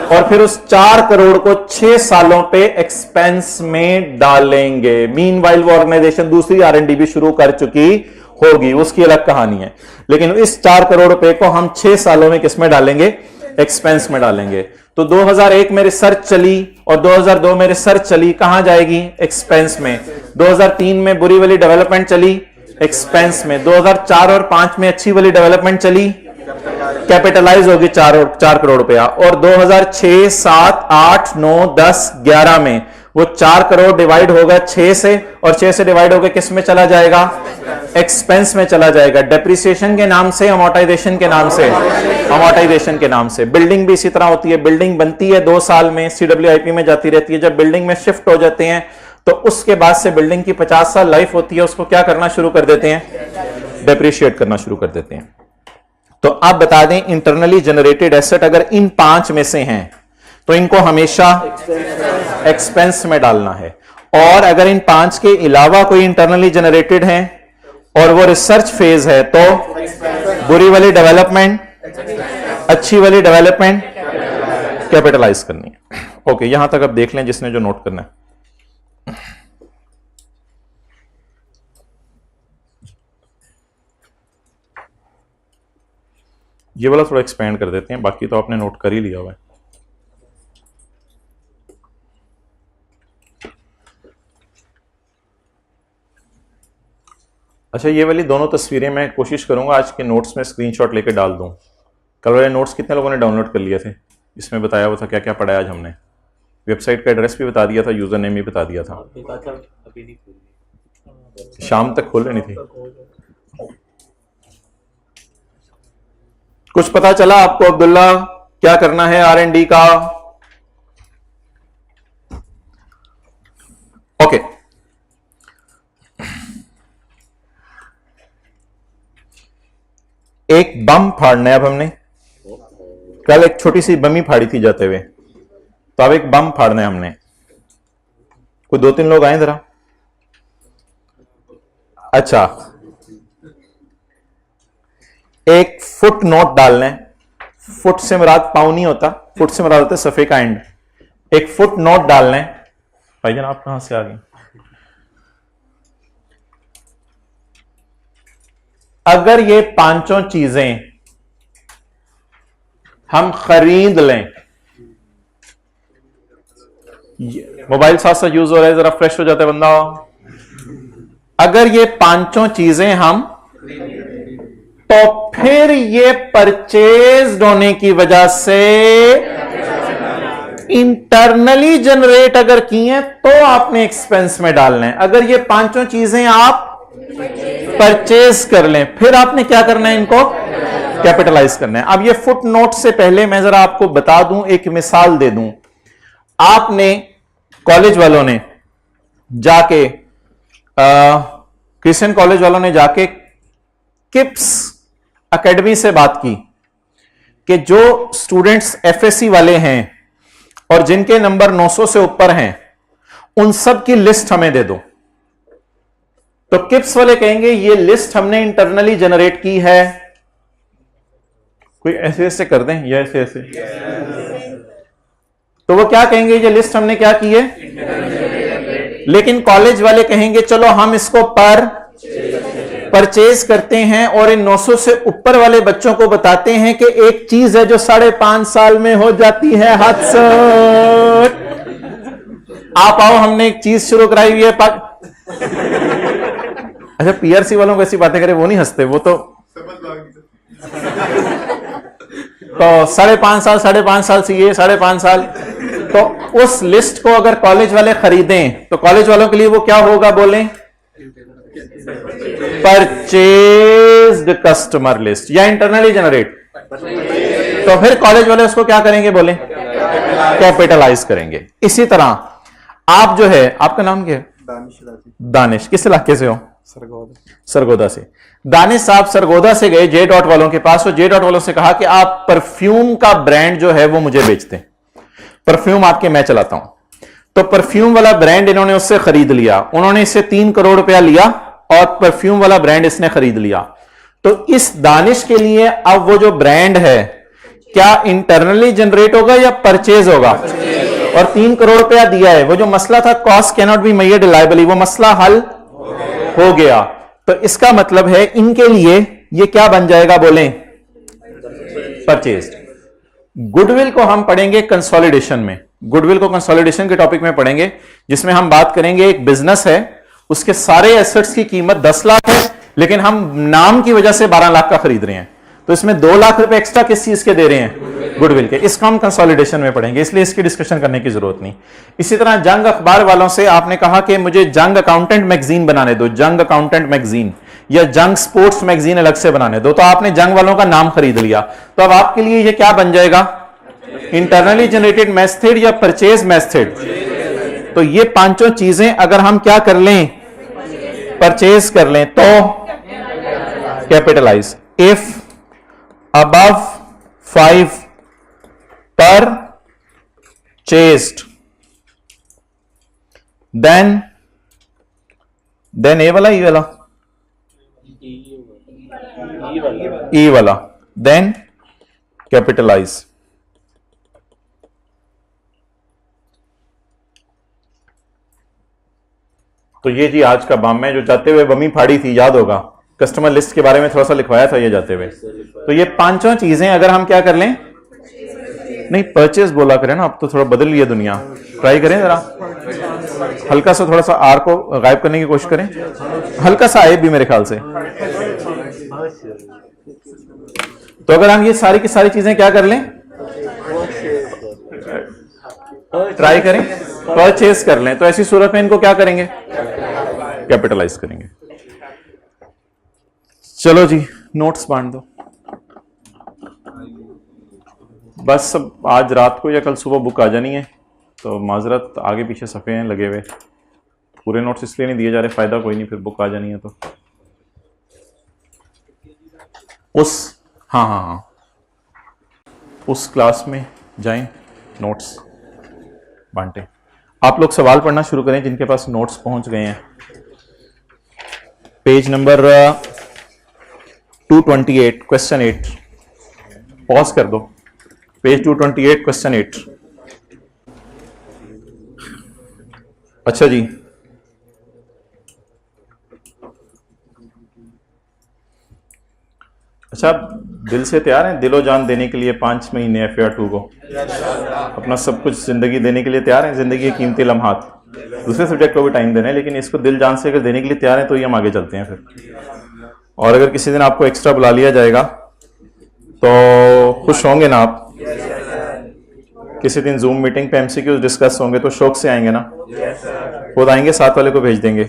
और फिर उस 4 करोड़ को 6 सालों पे एक्सपेंस में डालेंगे। मीनवाइल वो ऑर्गेनाइजेशन दूसरी R&D भी शुरू कर चुकी होगी, उसकी अलग कहानी है, लेकिन इस 4 करोड़ रुपए को हम 6 सालों में किस में डालेंगे? एक्सपेंस में डालेंगे। तो 2001 में रिसर्च चली और 2002 में रिसर्च चली, कहां जाएगी? एक्सपेंस में। 2003 में बुरी वाली डेवलपमेंट चली, एक्सपेंस में। 2004 और 5 में अच्छी वाली डेवलपमेंट चली, कैपिटलाइज होगी 4 करोड़ रुपया। और 2006, 7, 8, 9, 10, 11 में वो 4 करोड़ डिवाइड होगा 6 से, और 6 से डिवाइड होकर किस में चला जाएगा? एक्सपेंस में चला जाएगा। डेप्रिसिएशन के नाम से, अमोर्टाइजेशन के नाम से? अमोर्टाइजेशन के नाम से। बिल्डिंग भी इसी तरह होती है, बिल्डिंग बनती है 2 साल में, CWIP में जाती रहती है। जब बिल्डिंग में शिफ्ट हो जाते हैं तो उसके बाद से बिल्डिंग की 50 साल लाइफ होती है, उसको क्या करना शुरू कर देते हैं? डेप्रिशिएट करना शुरू कर देते हैं। तो आप बता दें इंटरनली जनरेटेड एसेट अगर इन 5 में से हैं तो इनको हमेशा एक्सपेंस में डालना है, और अगर इन 5 के अलावा कोई इंटरनली जनरेटेड है और वो रिसर्च फेज है तो बुरी वाली डेवलपमेंट, अच्छी वाली डेवलपमेंट कैपिटलाइज करनी है। ओके, यहां तक अब देख लें जिसने जो नोट करना है। ये वाला थोड़ा एक्सपेंड कर देते हैं, बाकी तो आपने नोट कर ही लिया हुआ है। अच्छा, ये वाली दोनों तस्वीरें मैं कोशिश करूंगा आज के नोट्स में स्क्रीनशॉट लेकर डाल दूं। कल वाले नोट्स कितने लोगों ने डाउनलोड कर लिए थे? इसमें बताया हुआ था क्या क्या पढ़ा आज हमने। वेबसाइट का एड्रेस भी बता दिया था, यूजर नेम भी बता दिया था। आपने कहा था अभी नहीं खुली, शाम तक खोल लेनी थी। कुछ पता चला आपको अब्दुल्ला क्या करना है R&D का? ओके, एक बम फाड़ना है अब हमने। कल एक छोटी सी बम ही फाड़ी थी जाते हुए, तो अब एक बम फाड़ना है हमने। कोई 2-3 लोग आए जरा। अच्छा, एक फुट नोट डालना है। फुट से मुराद पाउं नहीं होता, फुट से मुराद होता है सफे का एंड। एक फुट नोट डालना है। भाईजान आप कहां से आ गए? अगर ये पांचों चीजें हम खरीद लें, मोबाइल साथ साथ यूज हो रहा है, जरा फ्रेश हो जाता है बंदा। अगर ये पांचों चीजें हम, तो फिर ये परचेज होने की वजह से इंटरनली जनरेट अगर किए तो आपने एक्सपेंस में डालना है। अगर ये पांचों चीजें आप परचेज कर लें, फिर आपने क्या करना है? इनको कैपिटलाइज करना है। अब ये फुट नोट से पहले मैं जरा आपको बता दूं, एक मिसाल दे दूं। आपने कॉलेज वालों ने जाके क्रिश्चियन कॉलेज वालों ने जाके किप्स एकेडमी से बात की कि जो स्टूडेंट्स FSC वाले हैं और जिनके नंबर 900 से ऊपर हैं, उन सब की लिस्ट हमें दे दो। तो किप्स वाले कहेंगे ये लिस्ट हमने इंटरनली जनरेट की है। कोई ऐसे ऐसे कर दें या ऐसे ऐसे, तो वो क्या कहेंगे? ये लिस्ट हमने क्या की है? लेकिन कॉलेज वाले कहेंगे चलो हम इसको परचेज करते हैं और इन 900 से ऊपर वाले बच्चों को बताते हैं कि एक चीज है जो 5.5 साल में हो जाती है। हाथ से आप आओ, हमने एक चीज शुरू कराई हुई है। अच्छा, PRC वालों को ऐसी बातें करें, वो नहीं हंसते, वो तो 5.5 साल से ये 5.5 साल। तो उस लिस्ट को अगर कॉलेज वाले खरीदें तो कॉलेज वालों के लिए वो क्या होगा? बोलें, परचेज्ड कस्टमर लिस्ट या इंटरनली जनरेट। तो फिर कॉलेज वाले उसको क्या करेंगे? बोले, कैपिटलाइज करेंगे। इसी तरह आप जो है, आपका नाम क्या है? दानिश। किस इलाके से हो? सरगोदा से। दानिश साहब सरगोदा से गए जे डॉट वालों के पास, और जे डॉट वालों से कहा कि आप परफ्यूम का ब्रांड जो है वो मुझे बेचते, परफ्यूम आपके मैं चलाता हूं। तो परफ्यूम वाला ब्रांड इन्होंने उससे खरीद लिया। उन्होंने इससे 3 करोड़ रुपया लिया और परफ्यूम वाला ब्रांड इसने खरीद लिया। तो इस दानिश के लिए अब वो जो ब्रांड है क्या इंटरनली जनरेट होगा या परचेज होगा? और 3 करोड़ रुपया दिया है। वो जो मसला था cost cannot be measured reliably, वो मसला हल हो गया। तो इसका मतलब है इनके लिए ये क्या बन जाएगा? बोलें, परचेज। गुडविल को हम पढ़ेंगे कंसोलिडेशन में। गुडविल को कंसोलिडेशन के टॉपिक में पढ़ेंगे, जिसमें हम बात करेंगे एक बिजनेस है, उसके सारे एसेट्स की कीमत 10 लाख है, लेकिन हम नाम की वजह से 12 लाख का खरीद रहे हैं। तो इसमें 2 लाख रुपए एक्स्ट्रा किस चीज के दे रहे हैं? गुडविल के। इसको हम कंसोलिडेशन में पढ़ेंगे, इसलिए इसकी डिस्कशन करने की जरूरत नहीं। इसी तरह जंग अखबार वालों से आपने कहा कि मुझे जंग अकाउंटेंट मैगजीन बनाने दो, जंग अकाउंटेंट मैगजीन या जंग स्पोर्ट्स मैगजीन अलग से बनाने दो। तो आपने जंग वालों का नाम खरीद लिया। तो अब आपके लिए ये क्या बन जाएगा? इंटरनली जनरेटेड मेथड या परचेज मेथड। तो ये पांचों चीजें अगर हम क्या कर लें? परचेज कर लें तो capitalise. If above 5 purchased, then A वाला ई वाला ई वाला then capitalize। तो ये जी आज का बम है जो जाते हुए बमी फाड़ी थी, याद होगा। कस्टमर लिस्ट के बारे में थोड़ा सा लिखवाया था ये जाते हुए। तो ये पांचों चीजें अगर हम क्या कर लें, नहीं परचेज बोला करें ना, अब तो थोड़ा बदल लिया दुनिया। ट्राई करें जरा, हल्का सा थोड़ा सा आर को गायब करने की कोशिश करें, हल्का सा आए भी मेरे ख्याल से। तो अगर हम ये सारी की सारी चीजें क्या कर लें, ट्राई करें, परचेज कर लें, तो ऐसी सूरत में इनको क्या करेंगे, कैपिटलाइज करेंगे। चलो जी, नोट्स बांट दो बस। सब आज रात को या कल सुबह बुक आ जानी है, तो माजरत आगे पीछे सफ़े हैं लगे हुए, पूरे नोट्स इसलिए नहीं दिए जा रहे, फायदा कोई नहीं, फिर बुक आ जानी है तो हाँ, उस क्लास में जाएं, नोट्स बांटे। आप लोग सवाल पढ़ना शुरू करें जिनके पास नोट्स पहुंच गए हैं। पेज नंबर 228 क्वेश्चन 8, पॉज कर दो, पेज 228 क्वेश्चन 8। अच्छा जी, अच्छा दिल से तैयार हैं दिलो जान देने के लिए 5 महीने FAR2 को, अपना सब कुछ जिंदगी देने के लिए तैयार हैं, जिंदगी के कीमती लम्हात, दूसरे सब्जेक्ट को भी टाइम देना है, लेकिन इसको दिल जान से अगर देने के लिए तैयार हैं तो ही हम आगे चलते हैं फिर। और अगर किसी दिन आपको एक्स्ट्रा बुला लिया जाएगा तो खुश होंगे ना आप? किसी दिन जूम मीटिंग पे MCQs डिस्कस होंगे तो शौक से आएंगे ना? खुद आएंगे, साथ वाले को भेज देंगे?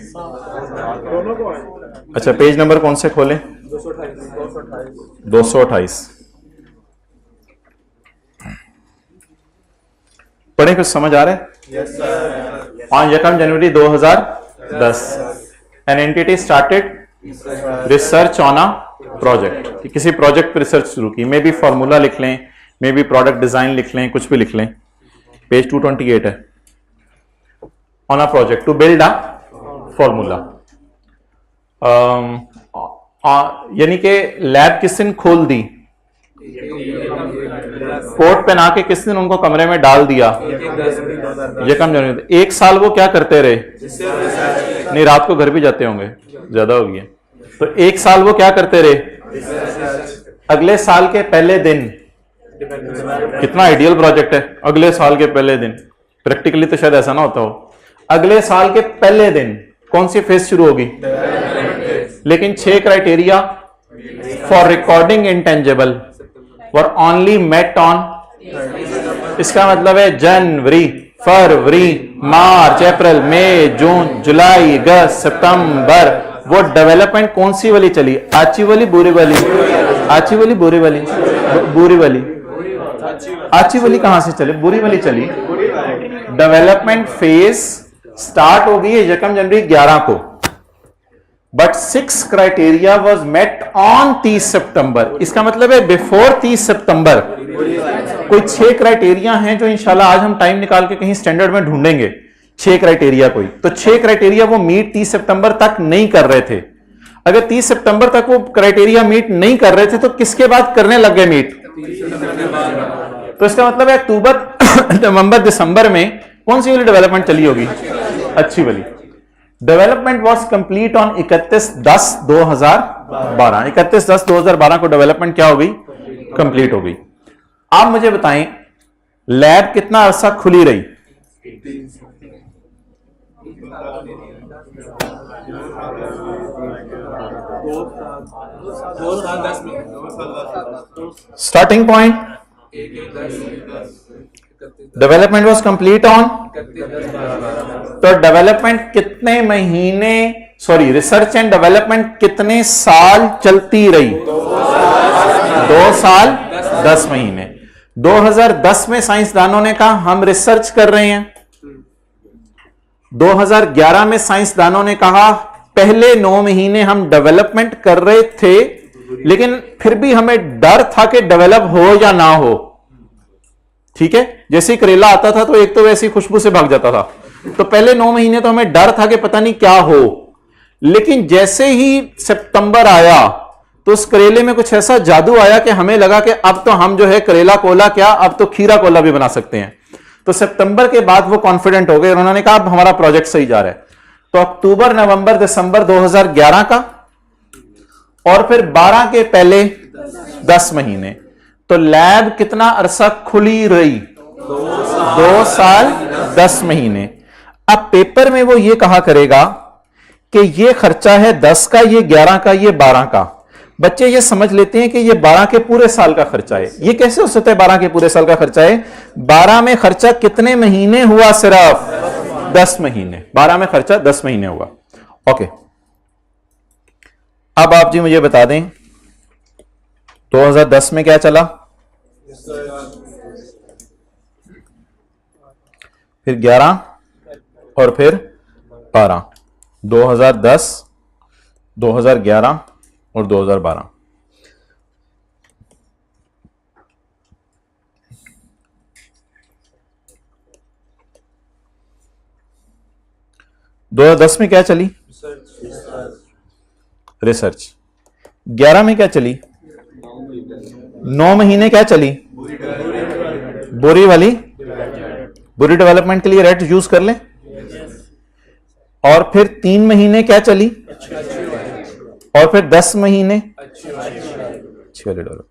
अच्छा, पेज नंबर कौन से खोलें? 228। पढ़े, कुछ समझ आ रहा है? On 1 January 2010 an entity started research on a project, किसी प्रोजेक्ट पर रिसर्च शुरू की, मे बी फॉर्मूला लिख लें, मे बी प्रोडक्ट डिजाइन लिख लें, कुछ भी लिख लें। पेज 228 है, on a project to build a formula. यानी कि लैब किस दिन खोल दी, कोट पहना के किस दिन उनको कमरे में डाल दिया, ये कम जनवरी। 1 साल वो क्या करते रहे? नहीं, रात को घर भी जाते होंगे, ज्यादा हो गया, तो 1 साल वो क्या करते रहे? अगले साल के पहले दिन, कितना आइडियल प्रोजेक्ट है, अगले साल के पहले दिन, प्रैक्टिकली तो शायद ऐसा ना होता हो। अगले साल के पहले दिन कौन सी फेज शुरू होगी? लेकिन 6 criteria for recording intangible were only met on, इसका मतलब है जनवरी, फरवरी, मार्च, अप्रैल, मई, जून, जुलाई, अगस्त, सितंबर। वो डेवलपमेंट कौन सी वाली चली? आची वाली, बुरी वाली? आची वाली, बुरी वाली? बुरी वाली। आची वाली कहां से चली? बुरी वाली चली। डेवलपमेंट फेज स्टार्ट हो गई है 1 जनवरी 11 को, but 6 criteria was met on 30 सितंबर। इसका मतलब है बिफोर 30 सितंबर कोई 6 क्राइटेरिया हैं जो इंशाल्लाह आज हम टाइम निकाल के कहीं स्टैंडर्ड में ढूंढेंगे। 6 क्राइटेरिया कोई, तो 6 क्राइटेरिया वो मीट 30 सितंबर तक नहीं कर रहे थे। अगर 30 सितंबर तक वो क्राइटेरिया मीट नहीं कर रहे थे तो किसके बाद करने लग गए मीट? तो इसका मतलब है अक्टूबर, नवंबर, दिसंबर में कौन सी वाली डेवलपमेंट चली होगी? अच्छी वाली। Development was complete on 31/10/2012। 31/10/2012 को डेवलपमेंट क्या हो गई? कंप्लीट हो गई। आप मुझे बताएं लैब कितना अरसा खुली रही? Starting point development was complete on, तो डेवलपमेंट कितने महीने, सॉरी रिसर्च एंड डेवलपमेंट कितने साल चलती रही? 2 साल 10 महीने। 2010 में साइंसदानों ने कहा हम रिसर्च कर रहे हैं। 2011 में साइंसदानों ने कहा पहले 9 महीने हम डेवलपमेंट कर रहे थे, लेकिन फिर भी हमें डर था कि डेवलप हो या ना हो। ठीक है, जैसे ही करेला आता था तो एक तो वैसी खुशबू से भाग जाता था, तो पहले 9 महीने तो हमें डर था कि पता नहीं क्या हो। लेकिन जैसे ही सितंबर आया तो उस करेले में कुछ ऐसा जादू आया कि हमें लगा कि अब तो हम जो है करेला कोला क्या, अब तो खीरा कोला भी बना सकते हैं। तो सितंबर के बाद वो कॉन्फिडेंट हो गए, उन्होंने कहा अब हमारा प्रोजेक्ट सही जा रहा है। तो अक्टूबर, नवंबर, दिसंबर 2011 का, और फिर 12 के पहले 10 महीने। तो लैब कितना अरसा खुली रही? 2 साल 10 महीने। अब पेपर में वो ये कहा करेगा कि ये खर्चा है 10 का, ये 11 का, ये 12 का। बच्चे ये समझ लेते हैं कि ये 12 के पूरे साल का खर्चा है। ये कैसे हो सकता है 12 के पूरे साल का खर्चा है? 12 में खर्चा कितने महीने हुआ? सिर्फ 10 महीने। 12 में खर्चा 10 महीने हुआ। ओके, अब आप जी मुझे बता दें 2010 में क्या चला, फिर 11 और फिर 12। 2010, 2011 और 2012। दो 2010 में क्या चली? रिसर्च। 11 में क्या चली? 9 महीने क्या चली? बुरी वाली, बुरी डेवलपमेंट के लिए रेट यूज कर लें। और फिर 3 महीने क्या चली? और फिर 10 महीने अच्छी वाली डेवलपमेंट।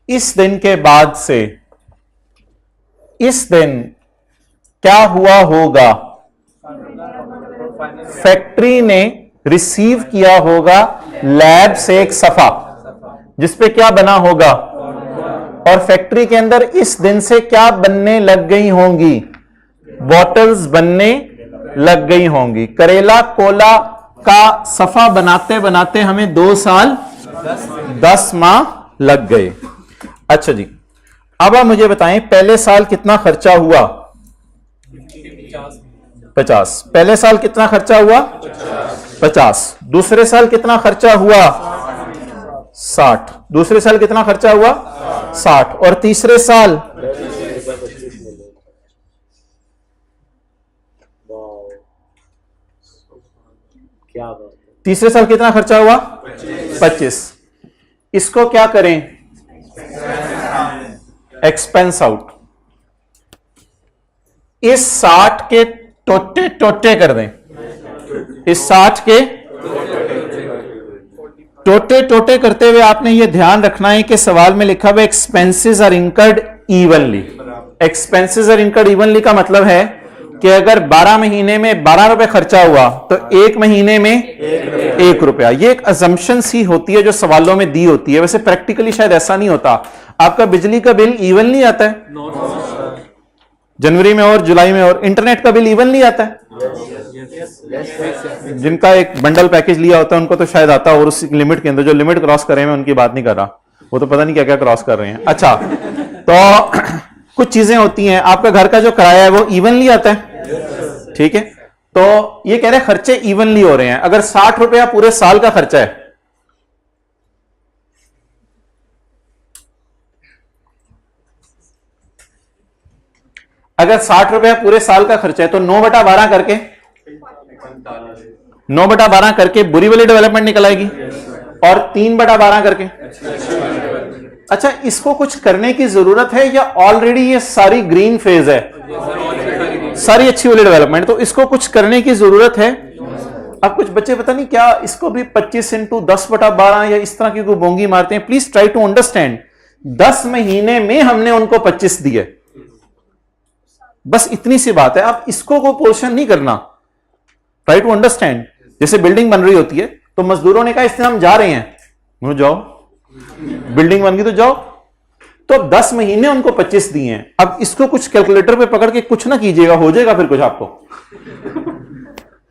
इस दिन के बाद से इस दिन क्या हुआ होगा? फैक्ट्री ने रिसीव किया होगा लैब से एक सफा जिसपे क्या बना होगा, और फैक्ट्री के अंदर इस दिन से क्या बनने लग गई होंगी? बॉटल्स बनने लग गई होंगी। करेला कोला का सफा बनाते बनाते हमें 2 साल 10 माह लग गए। अच्छा जी, अब आप मुझे बताएं पहले साल कितना खर्चा हुआ? 50। पहले साल कितना खर्चा हुआ? 50। दूसरे साल कितना खर्चा हुआ? 60। दूसरे साल कितना खर्चा हुआ? 60। और तीसरे साल? क्या बात है। तीसरे साल कितना खर्चा हुआ? 25। इसको क्या करें? Expense out. इस 60 के टोटे टोटे कर दें। इस 60 के टोटे टोटे करते हुए आपने यह ध्यान रखना है कि सवाल में लिखा हुआ expenses are incurred evenly. Expenses are incurred evenly का मतलब है कि अगर 12 महीने में 12 रुपए खर्चा हुआ तो 1 महीने में 1 रुपया। ये एक अजम्पशन सी होती है जो सवालों में दी होती है। वैसे प्रैक्टिकली शायद ऐसा नहीं होता। आपका बिजली का बिल इवनली आता है जनवरी में और जुलाई में, और इंटरनेट का बिल इवनली आता है। जिनका एक बंडल पैकेज लिया होता है उनको तो शायद आता है, और उस लिमिट के अंदर। जो लिमिट क्रॉस कर रहे हैं मैं उनकी बात नहीं कर रहा, वो तो पता नहीं क्या क्या क्रॉस कर रहे हैं। अच्छा, तो कुछ चीजें होती हैं। आपका घर का जो किराया है वो इवनली आता है, ठीक है। तो ये कह रहे हैं खर्चे इवनली हो रहे हैं। अगर 60 रुपया पूरे साल का खर्चा है, अगर 60 रुपया पूरे साल का खर्चा है तो 9/12 करके 9/12 करके बुरी वाली डेवलपमेंट निकल आएगी, और 3/12 करके। अच्छा, इसको कुछ करने की जरूरत है या ऑलरेडी ये सारी ग्रीन फेज है, सारी अच्छी वाली डेवलपमेंट, तो इसको कुछ करने की जरूरत है। अब कुछ बच्चे पता नहीं क्या इसको भी 25 × 10/12 या इस तरह की कोई बोंगी मारते हैं। Please try to understand. 10 महीने में हमने उनको 25 दिए, बस इतनी सी बात है। आप इसको को पोर्शन नहीं करना। Try to understand. जैसे बिल्डिंग बन रही होती है तो मजदूरों ने कहा इससे हम जा रहे हैं, जाओ, बिल्डिंग बन गई तो जाओ। तो 10 महीने उनको 25 दिए हैं। अब इसको कुछ कैलकुलेटर पे पकड़ के कुछ ना कीजिएगा, हो जाएगा फिर कुछ आपको।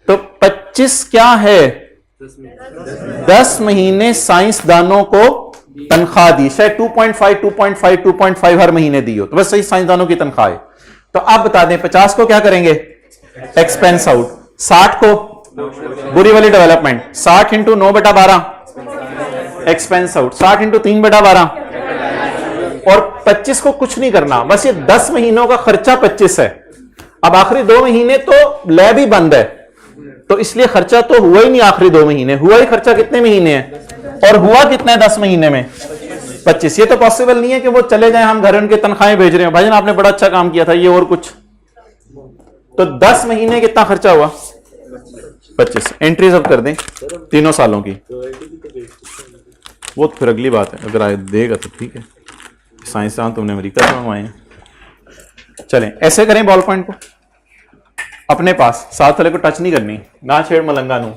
तो 25 क्या है? 10 महीने साइंसदानों को तनख्वाह दी, शायद 2.5 हर महीने दी हो, तो बस सही साइंसदानों की तनख्वाह है। तो आप बता दें 50 को क्या करेंगे? Expense out. 60 को बुरी वाली डेवलपमेंट। 60 × 9/12 expense out. 60 × 3/12, और 25 को कुछ नहीं करना, बस ये 10 महीनों का खर्चा 25 है। अब आखिरी 2 महीने तो लैब ही बंद है, तो इसलिए खर्चा तो हुआ ही नहीं। आखिरी 2 महीने हुआ ही खर्चा कितने महीने है, और हुआ कितना है 10 महीने में? 25। ये तो पॉसिबल नहीं है कि वो चले जाएं, हम घर उनके तनख्वाहें भेज रहे हैं, भाईजान आपने बड़ा अच्छा काम किया था, ये और कुछ। तो 10 महीने कितना खर्चा हुआ? 25। एंट्री सब कर दें तीनों सालों की। वो तो फिर अगली बात है, अगर आए देगा तो ठीक है। साइंसदान तुमने अमेरिका से मंगवाए हैं। चलें ऐसे करें, बॉल पॉइंट को अपने पास, साथ वाले को टच नहीं करनी, ना छेड़ मलंगा नू।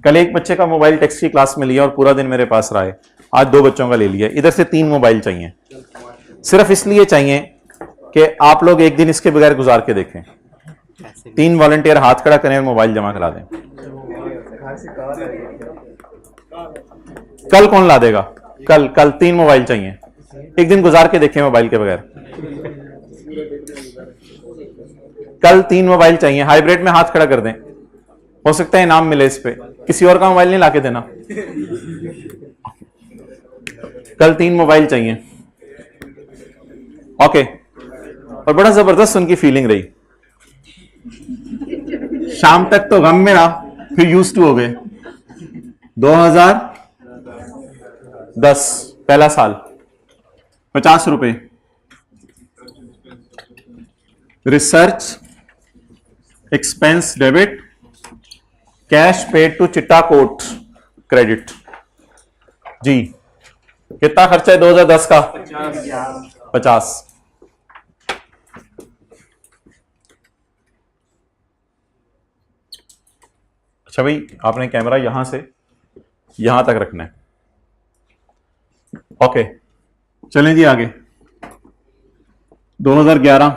कल एक बच्चे का मोबाइल टेक्स्ट की क्लास में लिया और पूरा दिन मेरे पास रहा है, आज 2 बच्चों का ले लिया। इधर से 3 मोबाइल चाहिए, सिर्फ इसलिए चाहिए कि आप लोग एक दिन इसके बगैर गुजार के देखें। 3 वॉलंटियर हाथ खड़ा करें और मोबाइल जमा करा दें। कल कौन ला देगा? कल 3 मोबाइल चाहिए, एक दिन गुजार के देखें मोबाइल के बगैर। कल 3 मोबाइल चाहिए, हाइब्रिड में हाथ खड़ा कर दें, हो सकता है इनाम मिले इस पे। किसी और का मोबाइल नहीं लाके देना। कल 3 मोबाइल चाहिए, ओके। और बड़ा जबरदस्त उनकी फीलिंग रही, शाम तक तो गम में रहा, फिर यूज टू हो गए। 2010 पहला साल, 50 रुपए research expense debit, cash paid to चिट्टा कोट क्रेडिट। जी कितना खर्चा है 2010 का? 50। अच्छा भाई, आपने कैमरा यहां से यहां तक रखना है, ओके। चलें जी आगे। 2011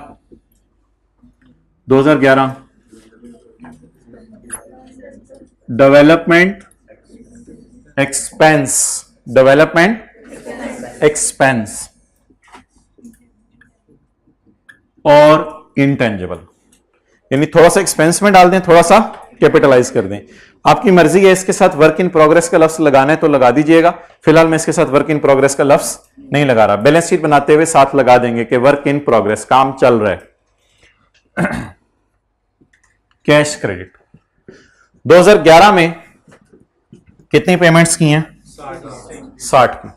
डेवलपमेंट एक्सपेंस और इंटेंजिबल, यानी थोड़ा सा एक्सपेंस में डाल दें, थोड़ा सा कैपिटलाइज कर दें। आपकी मर्जी है, इसके साथ वर्क इन प्रोग्रेस का लफ्ज लगाना है तो लगा दीजिएगा। फिलहाल मैं इसके साथ वर्क इन प्रोग्रेस का लफ्ज नहीं लगा रहा। बैलेंस शीट बनाते हुए साथ लगा देंगे कि वर्क इन प्रोग्रेस, काम चल रहा है। कैश क्रेडिट 2011 में कितनी पेमेंट्स की हैं? 60 की।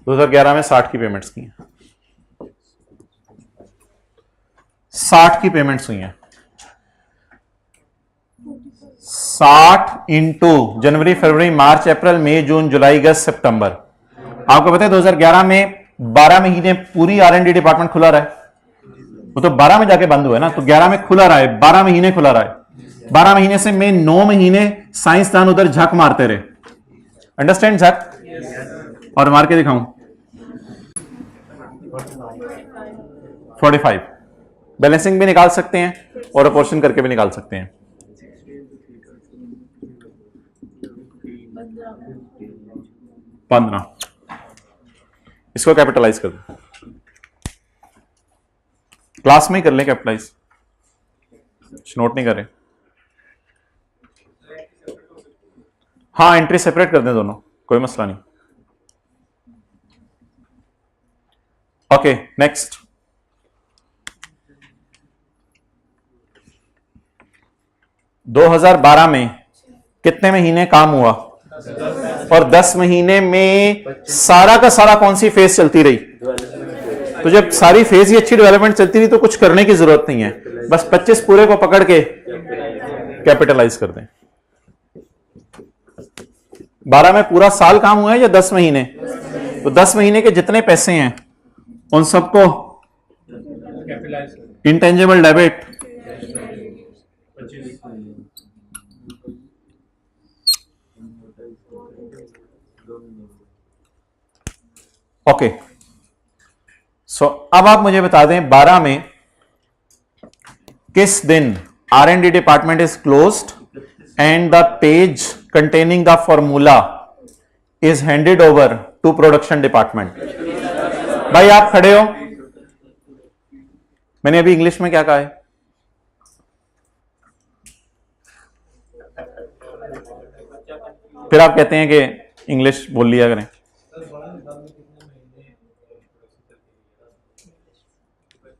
2011 में 60 की पेमेंट्स की हैं, 60 की पेमेंट्स हुई हैं। 60 इंटू जनवरी, फरवरी, मार्च, अप्रैल, मई, जून, जुलाई, अगस्त, सितंबर। आपको पता है 2011 में 12 महीने पूरी R&D डिपार्टमेंट खुला रहा है। वो तो 12 में जाके बंद हुआ है ना, तो 11 में खुला रहा है, 12 महीने खुला रहा है। 12 महीने से में 9 महीने साइंसदान उधर झक मारते रहे। अंडरस्टैंड झक? और मार के दिखाऊं 45। बैलेंसिंग भी निकाल सकते हैं और अपोर्शन करके भी निकाल सकते हैं। 15। इसको कैपिटलाइज कर दो, क्लास में ही कर लें कैपिटलाइज, नोट नहीं कर रहे। हाँ एंट्री सेपरेट कर दें दोनों, कोई मसला नहीं। Okay next. दो 2012 में कितने महीने काम हुआ? और 10 महीने में सारा का सारा कौन सी फेज चलती रही? तो जब सारी फेज ही अच्छी डेवलपमेंट चलती रही तो कुछ करने की जरूरत नहीं है, बस 25 पूरे को पकड़ के कैपिटलाइज कर दें। 12 में पूरा साल काम हुआ है या 10 महीने? तो 10 महीने के जितने पैसे हैं उन सबको इंटेंजिबल डेबिट ओके। सो अब आप मुझे बता दें 12 में किस दिन R&D department is closed and the page containing the formula is handed over to production department। भाई आप खड़े हो, मैंने अभी इंग्लिश में क्या कहा है? फिर आप कहते हैं कि इंग्लिश बोल लिया करें।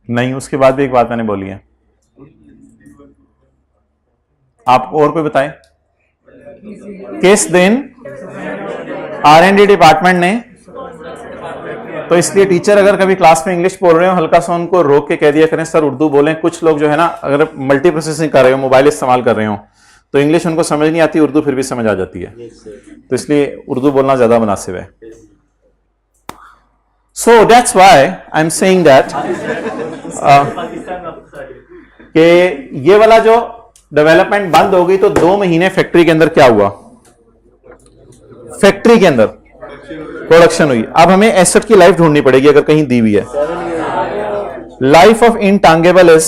नहीं, उसके बाद भी एक बात मैंने बोली है, आप और कोई बताएं किस दिन R&D डिपार्टमेंट ने। तो इसलिए टीचर अगर कभी क्लास में इंग्लिश बोल रहे हो हल्का सा उनको रोक के कह दिया करें सर उर्दू बोलें। कुछ लोग जो है ना, अगर मल्टी प्रोसेसिंग कर रहे हो, मोबाइल इस्तेमाल कर रहे हो, तो इंग्लिश उनको समझ नहीं आती, उर्दू फिर भी समझ आ जाती है, Yes, sir. तो इसलिए उर्दू बोलना ज्यादा मुनासिब है. So that's why I'm saying that Pakistan वापस आ गए. कि ये वाला जो डेवलपमेंट बंद हो गई तो 2 महीने फैक्ट्री के अंदर क्या हुआ, फैक्ट्री के अंदर प्रोडक्शन हुई. अब हमें एसेट की लाइफ ढूंढनी पड़ेगी अगर कहीं दी हुई है. Life of intangible is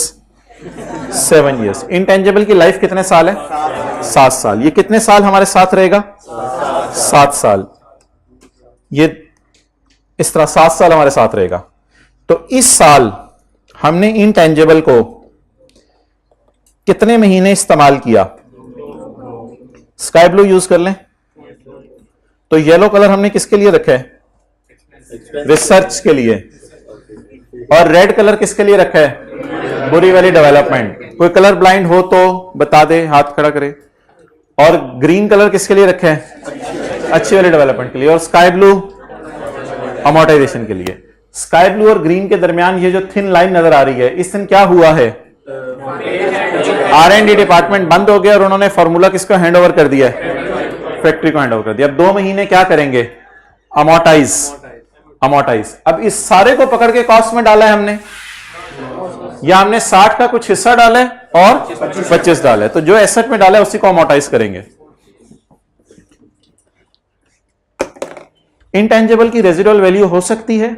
7 years. Intangible की लाइफ कितने साल है? 7 साल. ये कितने साल हमारे साथ रहेगा? 7 साल. ये इस तरह 7 साल हमारे साथ रहेगा. तो इस साल हमने इनटेंजिबल को कितने महीने इस्तेमाल किया? स्काई ब्लू यूज कर लें. तो येलो कलर हमने किसके लिए रखा है? रिसर्च के लिए. और रेड कलर किसके लिए रखा है? बुरी वाली डेवलपमेंट. कोई कलर ब्लाइंड हो तो बता दे, हाथ खड़ा करे. और ग्रीन कलर किसके लिए रखा है? अच्छी वाली डेवलपमेंट के लिए. और स्काई ब्लू अमोर्टाइजेशन के लिए. स्काई ब्लू और ग्रीन के दरमियान ये जो थिन लाइन नजर आ रही है, इस दिन क्या हुआ है? R&D डिपार्टमेंट बंद हो गया और उन्होंने फॉर्मूला किसको हैंड ओवर कर दिया है? फैक्ट्री को हैंड ओवर कर दिया. अब 2 महीने क्या करेंगे? अमोर्टाइज. अब इस सारे को पकड़ के कॉस्ट में डाला है हमने, या हमने 60 का कुछ हिस्सा डाला है और 25 डाला है. तो जो एसेट में डाला है उसी को अमोर्टाइज करेंगे. इंटेंजिबल की रेजिडुअल वैल्यू हो सकती है.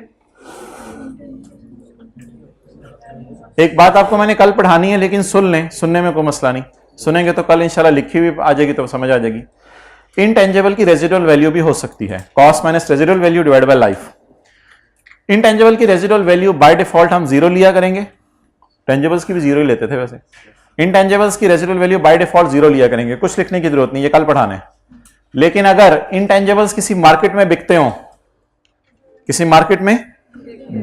एक बात आपको मैंने कल पढ़ानी है, लेकिन सुन लें, सुनने में कोई मसला नहीं. सुनेंगे तो कल इंशाल्लाह लिखी हुई आ जाएगी तो समझ आ जाएगी. इनटेंजिबल की रेजिडुअल वैल्यू भी हो सकती है. Cost minus residual value divide by life. Intangible की रेजिडुअल वैल्यू बाय डिफॉल्ट हम 0 लिया करेंगे. टेंजिबल्स की भी 0 ही लेते थे वैसे. इनटेंजिबल्स की रेजिडुअल वैल्यू बाय डिफॉल्ट 0 लिया करेंगे. कुछ लिखने की जरूरत नहीं, ये कल पढ़ाना है. लेकिन अगर इनटेंजिबल्स किसी मार्केट में बिकते हो, किसी मार्केट में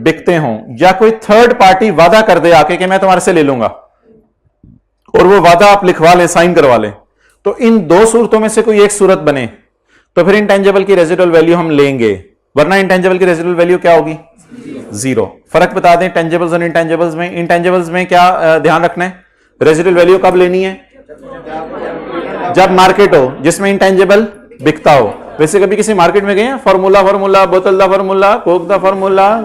बिकते हो, या कोई थर्ड पार्टी वादा कर दे आके कि मैं तुम्हारे से ले लूंगा, और वो वादा आप लिखवा ले, साइन करवा ले, तो इन 2 सूरतों में से कोई एक सूरत बने तो फिर इनटेंजिबल की रेजिडुअल वैल्यू हम लेंगे. वरना इनटेंजिबल की रेजिडुअल वैल्यू क्या होगी? 0. फर्क बता दें टेंजिबल्स और इनटेंजिबल्स में. इनटेंजिबल्स में क्या ध्यान रखना है? रेजिडुअल वैल्यू कब लेनी है? जब मार्केट हो जिसमें इनटेंजिबल बिकता हो. वैसे कभी किसी मार्केट में गए फॉर्मूला बोतल दा फॉर्मूला, कोक दा फॉर्मूला,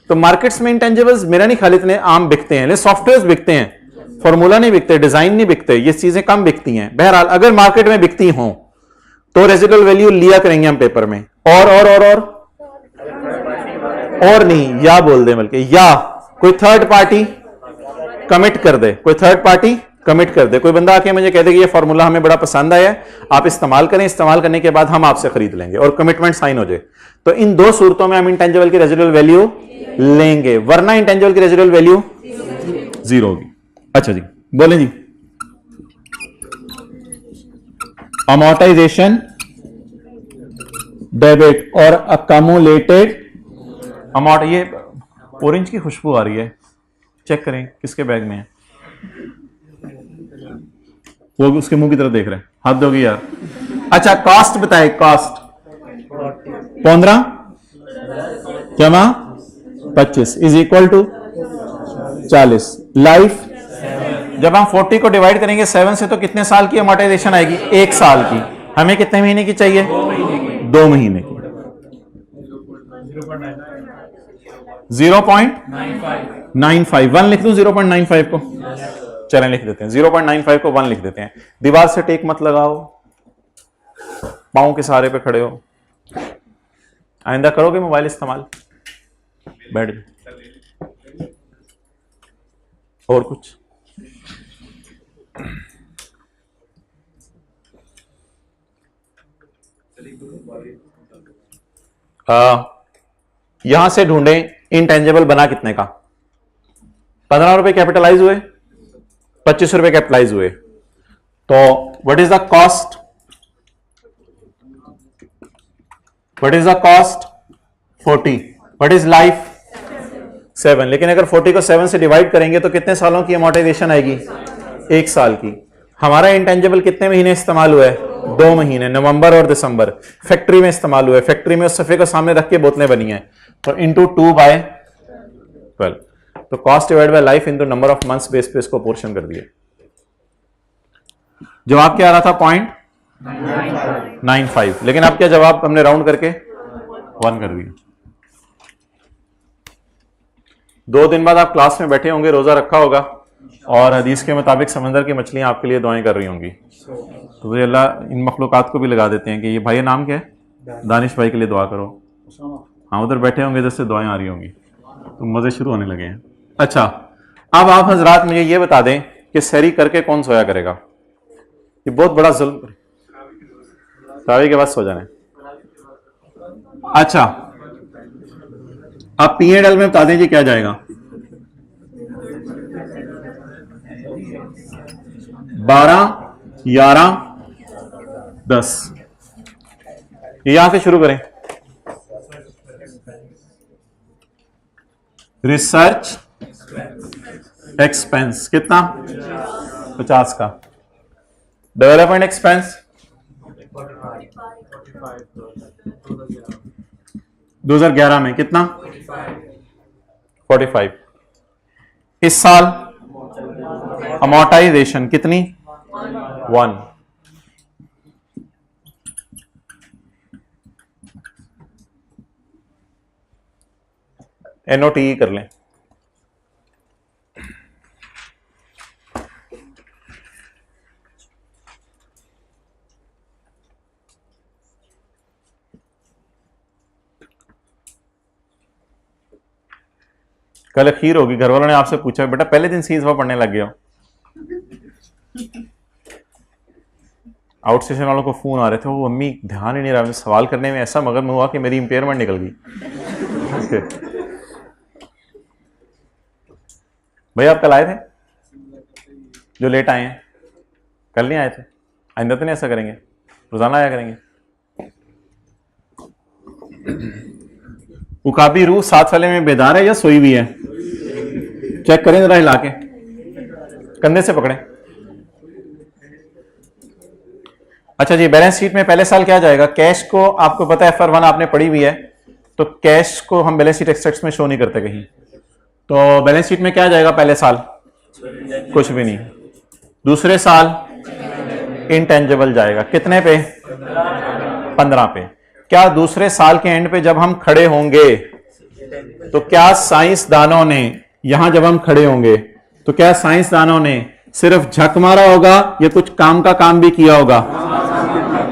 तो मार्केट्स में इंटेंजिबल्स मेरा नहीं ख्याल इतने आम बिकते हैं. सॉफ्टवेयर बिकते हैं, फॉर्मूला नहीं बिकते, डिजाइन नहीं बिकते, ये चीजें कम बिकती हैं. बहरहाल अगर मार्केट में बिकती हो तो रेजिडुअल वैल्यू लिया करेंगे हम पेपर में. और नहीं, या बोल दे बल्कि, या कोई थर्ड पार्टी कमिट कर दे. कोई थर्ड पार्टी कमिट कर दे. कोई बंदा आके मुझे कह दे कि ये फॉर्मूला हमें बड़ा पसंद आया है, आप इस्तेमाल करें, इस्तेमाल करने के बाद हम आपसे खरीद लेंगे, और कमिटमेंट साइन हो जाए. तो इन 2 सूरतों में हम इंटेंजिबल की रेजिडुअल वैल्यू लेंगे. वरना इंटेंजिबल की रेजिडुअल वैल्यू 0 होगी. अच्छा जी, बोलें जी. अमोर्टाइजेशन, डेबिट और अकमुलेटेड अमाउंट. ये ऑरेंज की खुशबू आ रही है, चेक करें किसके बैग में है. वो उसके मुंह की तरफ देख रहे हैं. हद होगी यार. अच्छा, कॉस्ट बताए. कॉस्ट 15 जमा 25 इज इक्वल टू 40. लाइफ, जब हम 40 को डिवाइड करेंगे 7 से तो कितने साल की अमोर्टाइजेशन आएगी? 1 साल की. हमें कितने महीने की चाहिए? 2 महीने की. 0.95. 1 लिख दूं 0.95 को? चलें लिख देते हैं. 0.95 को 1 लिख देते हैं. दीवार से टेक मत लगाओ, पांव के सहारे पे खड़े हो. आइंदा करोगे मोबाइल इस्तेमाल? बैठ जाओ. और कुछ? यहां से ढूंढें इनटेंजिबल बना कितने का. 15 रुपए कैपिटलाइज हुए, 25 रुपए कैपिटलाइज हुए. तो what is the cost? What is the cost? 40. What is life? 7. लेकिन अगर 40 को 7 से डिवाइड करेंगे तो कितने सालों की अमोर्टाइजेशन आएगी? 1 साल की. हमारा इंटेंजिबल कितने महीने इस्तेमाल हुआ है? 2 महीने, नवंबर और दिसंबर. फैक्ट्री में इस्तेमाल हुआ है. फैक्ट्री में उस सफे को सामने रख के बोतलें बनी हैं. तो इंटू 2/12. तो cost divide by life into number of months base पे इसको पोर्शन कर दिए. जवाब क्या आ रहा था? 0.95, लेकिन अब क्या जवाब हमने राउंड करके 1 कर दिया। 2 दिन बाद आप क्लास में बैठे होंगे, रोजा रखा होगा और हदीस के मुताबिक समंदर की मछलियां आपके लिए दुआएं कर रही होंगी। तो वे अल्लाह इन मखलूकात को भी लगा देते हैं कि ये भाई नाम क्या है, दानिश भाई के लिए दुआ करो। हाँ, उधर बैठे होंगे जिससे दुआएं आ रही होंगी, तो मजे शुरू होने लगे हैं। अच्छा, अब आप हजरात मुझे ये बता दें कि सहरी करके कौन सोया करेगा? ये बहुत बड़ा जुल्म, तावी के बाद सो जाने। अच्छा, आप P&L में बता दें जी क्या जाएगा? 12, 11, 10। यहां से शुरू करें। रिसर्च एक्सपेंस कितना? 50 का। डेवलपमेंट एक्सपेंस 2011 में कितना? 45। इस साल अमोर्टाइजेशन कितनी? 1। NOTE कर लें। कल अखीर होगी, घर वालों ने आपसे पूछा बेटा पहले दिन सीजवा पढ़ने लग गया हो। आउट स्टेशन वालों को फोन आ रहे थे, वो अम्मी ध्यान ही नहीं रहा, सवाल करने में ऐसा मगन में हुआ कि मेरी इंपेयरमेंट निकल गई। भैया आप कल आए थे, जो लेट आए हैं? कल नहीं आए थे? आइंदा तो नहीं ऐसा करेंगे, रोजाना आया करेंगे। उकाबी रूह साथ वाले में बेदार है या सोई हुई है? चेक करें जरा हिला के, कंधे से पकड़े। अच्छा जी, बैलेंस शीट में पहले साल क्या जाएगा? कैश को आपको पता है FR1 आपने पढ़ी हुई है, तो कैश को हम बैलेंस शीट एक्सट्रैक्ट्स में शो नहीं करते कहीं। तो बैलेंस शीट में क्या जाएगा पहले साल? कुछ भी नहीं। दूसरे साल इंटेंजिबल जाएगा, कितने पे? 15 पे। क्या दूसरे साल के एंड पे जब हम खड़े होंगे तो क्या साइंसदानों ने, यहां जब हम खड़े होंगे तो क्या साइंसदानों ने सिर्फ झक मारा होगा या कुछ काम का काम भी किया होगा?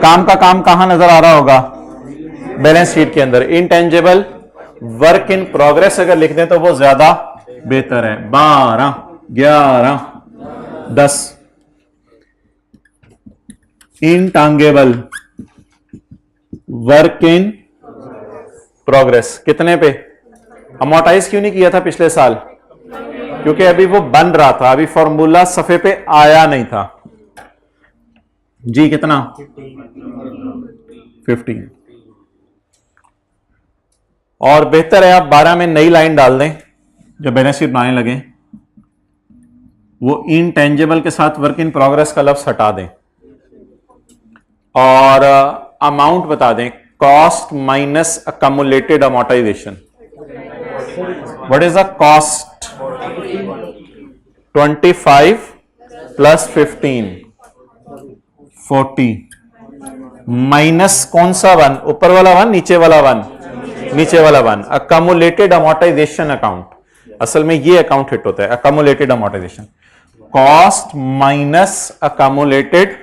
काम का काम कहां नजर आ रहा होगा? बैलेंस शीट के अंदर। इंटेंजिबल वर्क इन प्रोग्रेस अगर लिख दें तो वो ज्यादा बेहतर है। 12, 11, 10। इनटांगेबल वर्क इन प्रोग्रेस कितने पे? अमोर्टाइज क्यों नहीं किया था पिछले साल? क्योंकि अभी वो बन रहा था, अभी फॉर्मूला सफे पे आया नहीं था जी। कितना? 15। और बेहतर है आप 12 में नई लाइन डाल दें जब बैलेंस शीट बनाने लगे, वो इनटेंजिबल के साथ वर्क इन प्रोग्रेस का लफ्ज हटा दें और अमाउंट बता दें, cost minus accumulated amortization. What is the cost? 25 plus 15 40 minus कौन सा 1? ऊपर वाला 1, नीचे वाला 1? नीचे वाला 1। अकमुलेटेड अमोर्टाइजेशन अकाउंट, असल में ये अकाउंट हिट होता है, accumulated amortization. Cost minus accumulated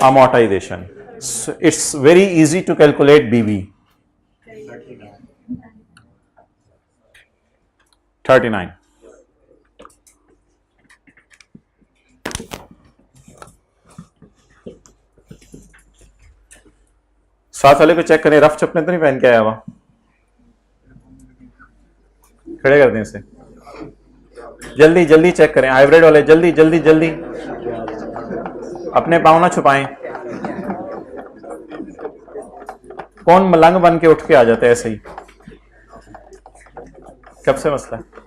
amortization. So it's very easy to calculate BV. 39. साथ वाले को चेक करें, रफ चप्पलें तो नहीं पहन के आया हुआ? खड़े कर दें इसे, जल्दी जल्दी चेक करें। हाइब्रिड वाले जल्दी जल्दी जल्दी, अपने पाँव ना छुपाएं। कौन मलंग बन के उठ के आ जाता है ऐसे ही? कब से मसला है?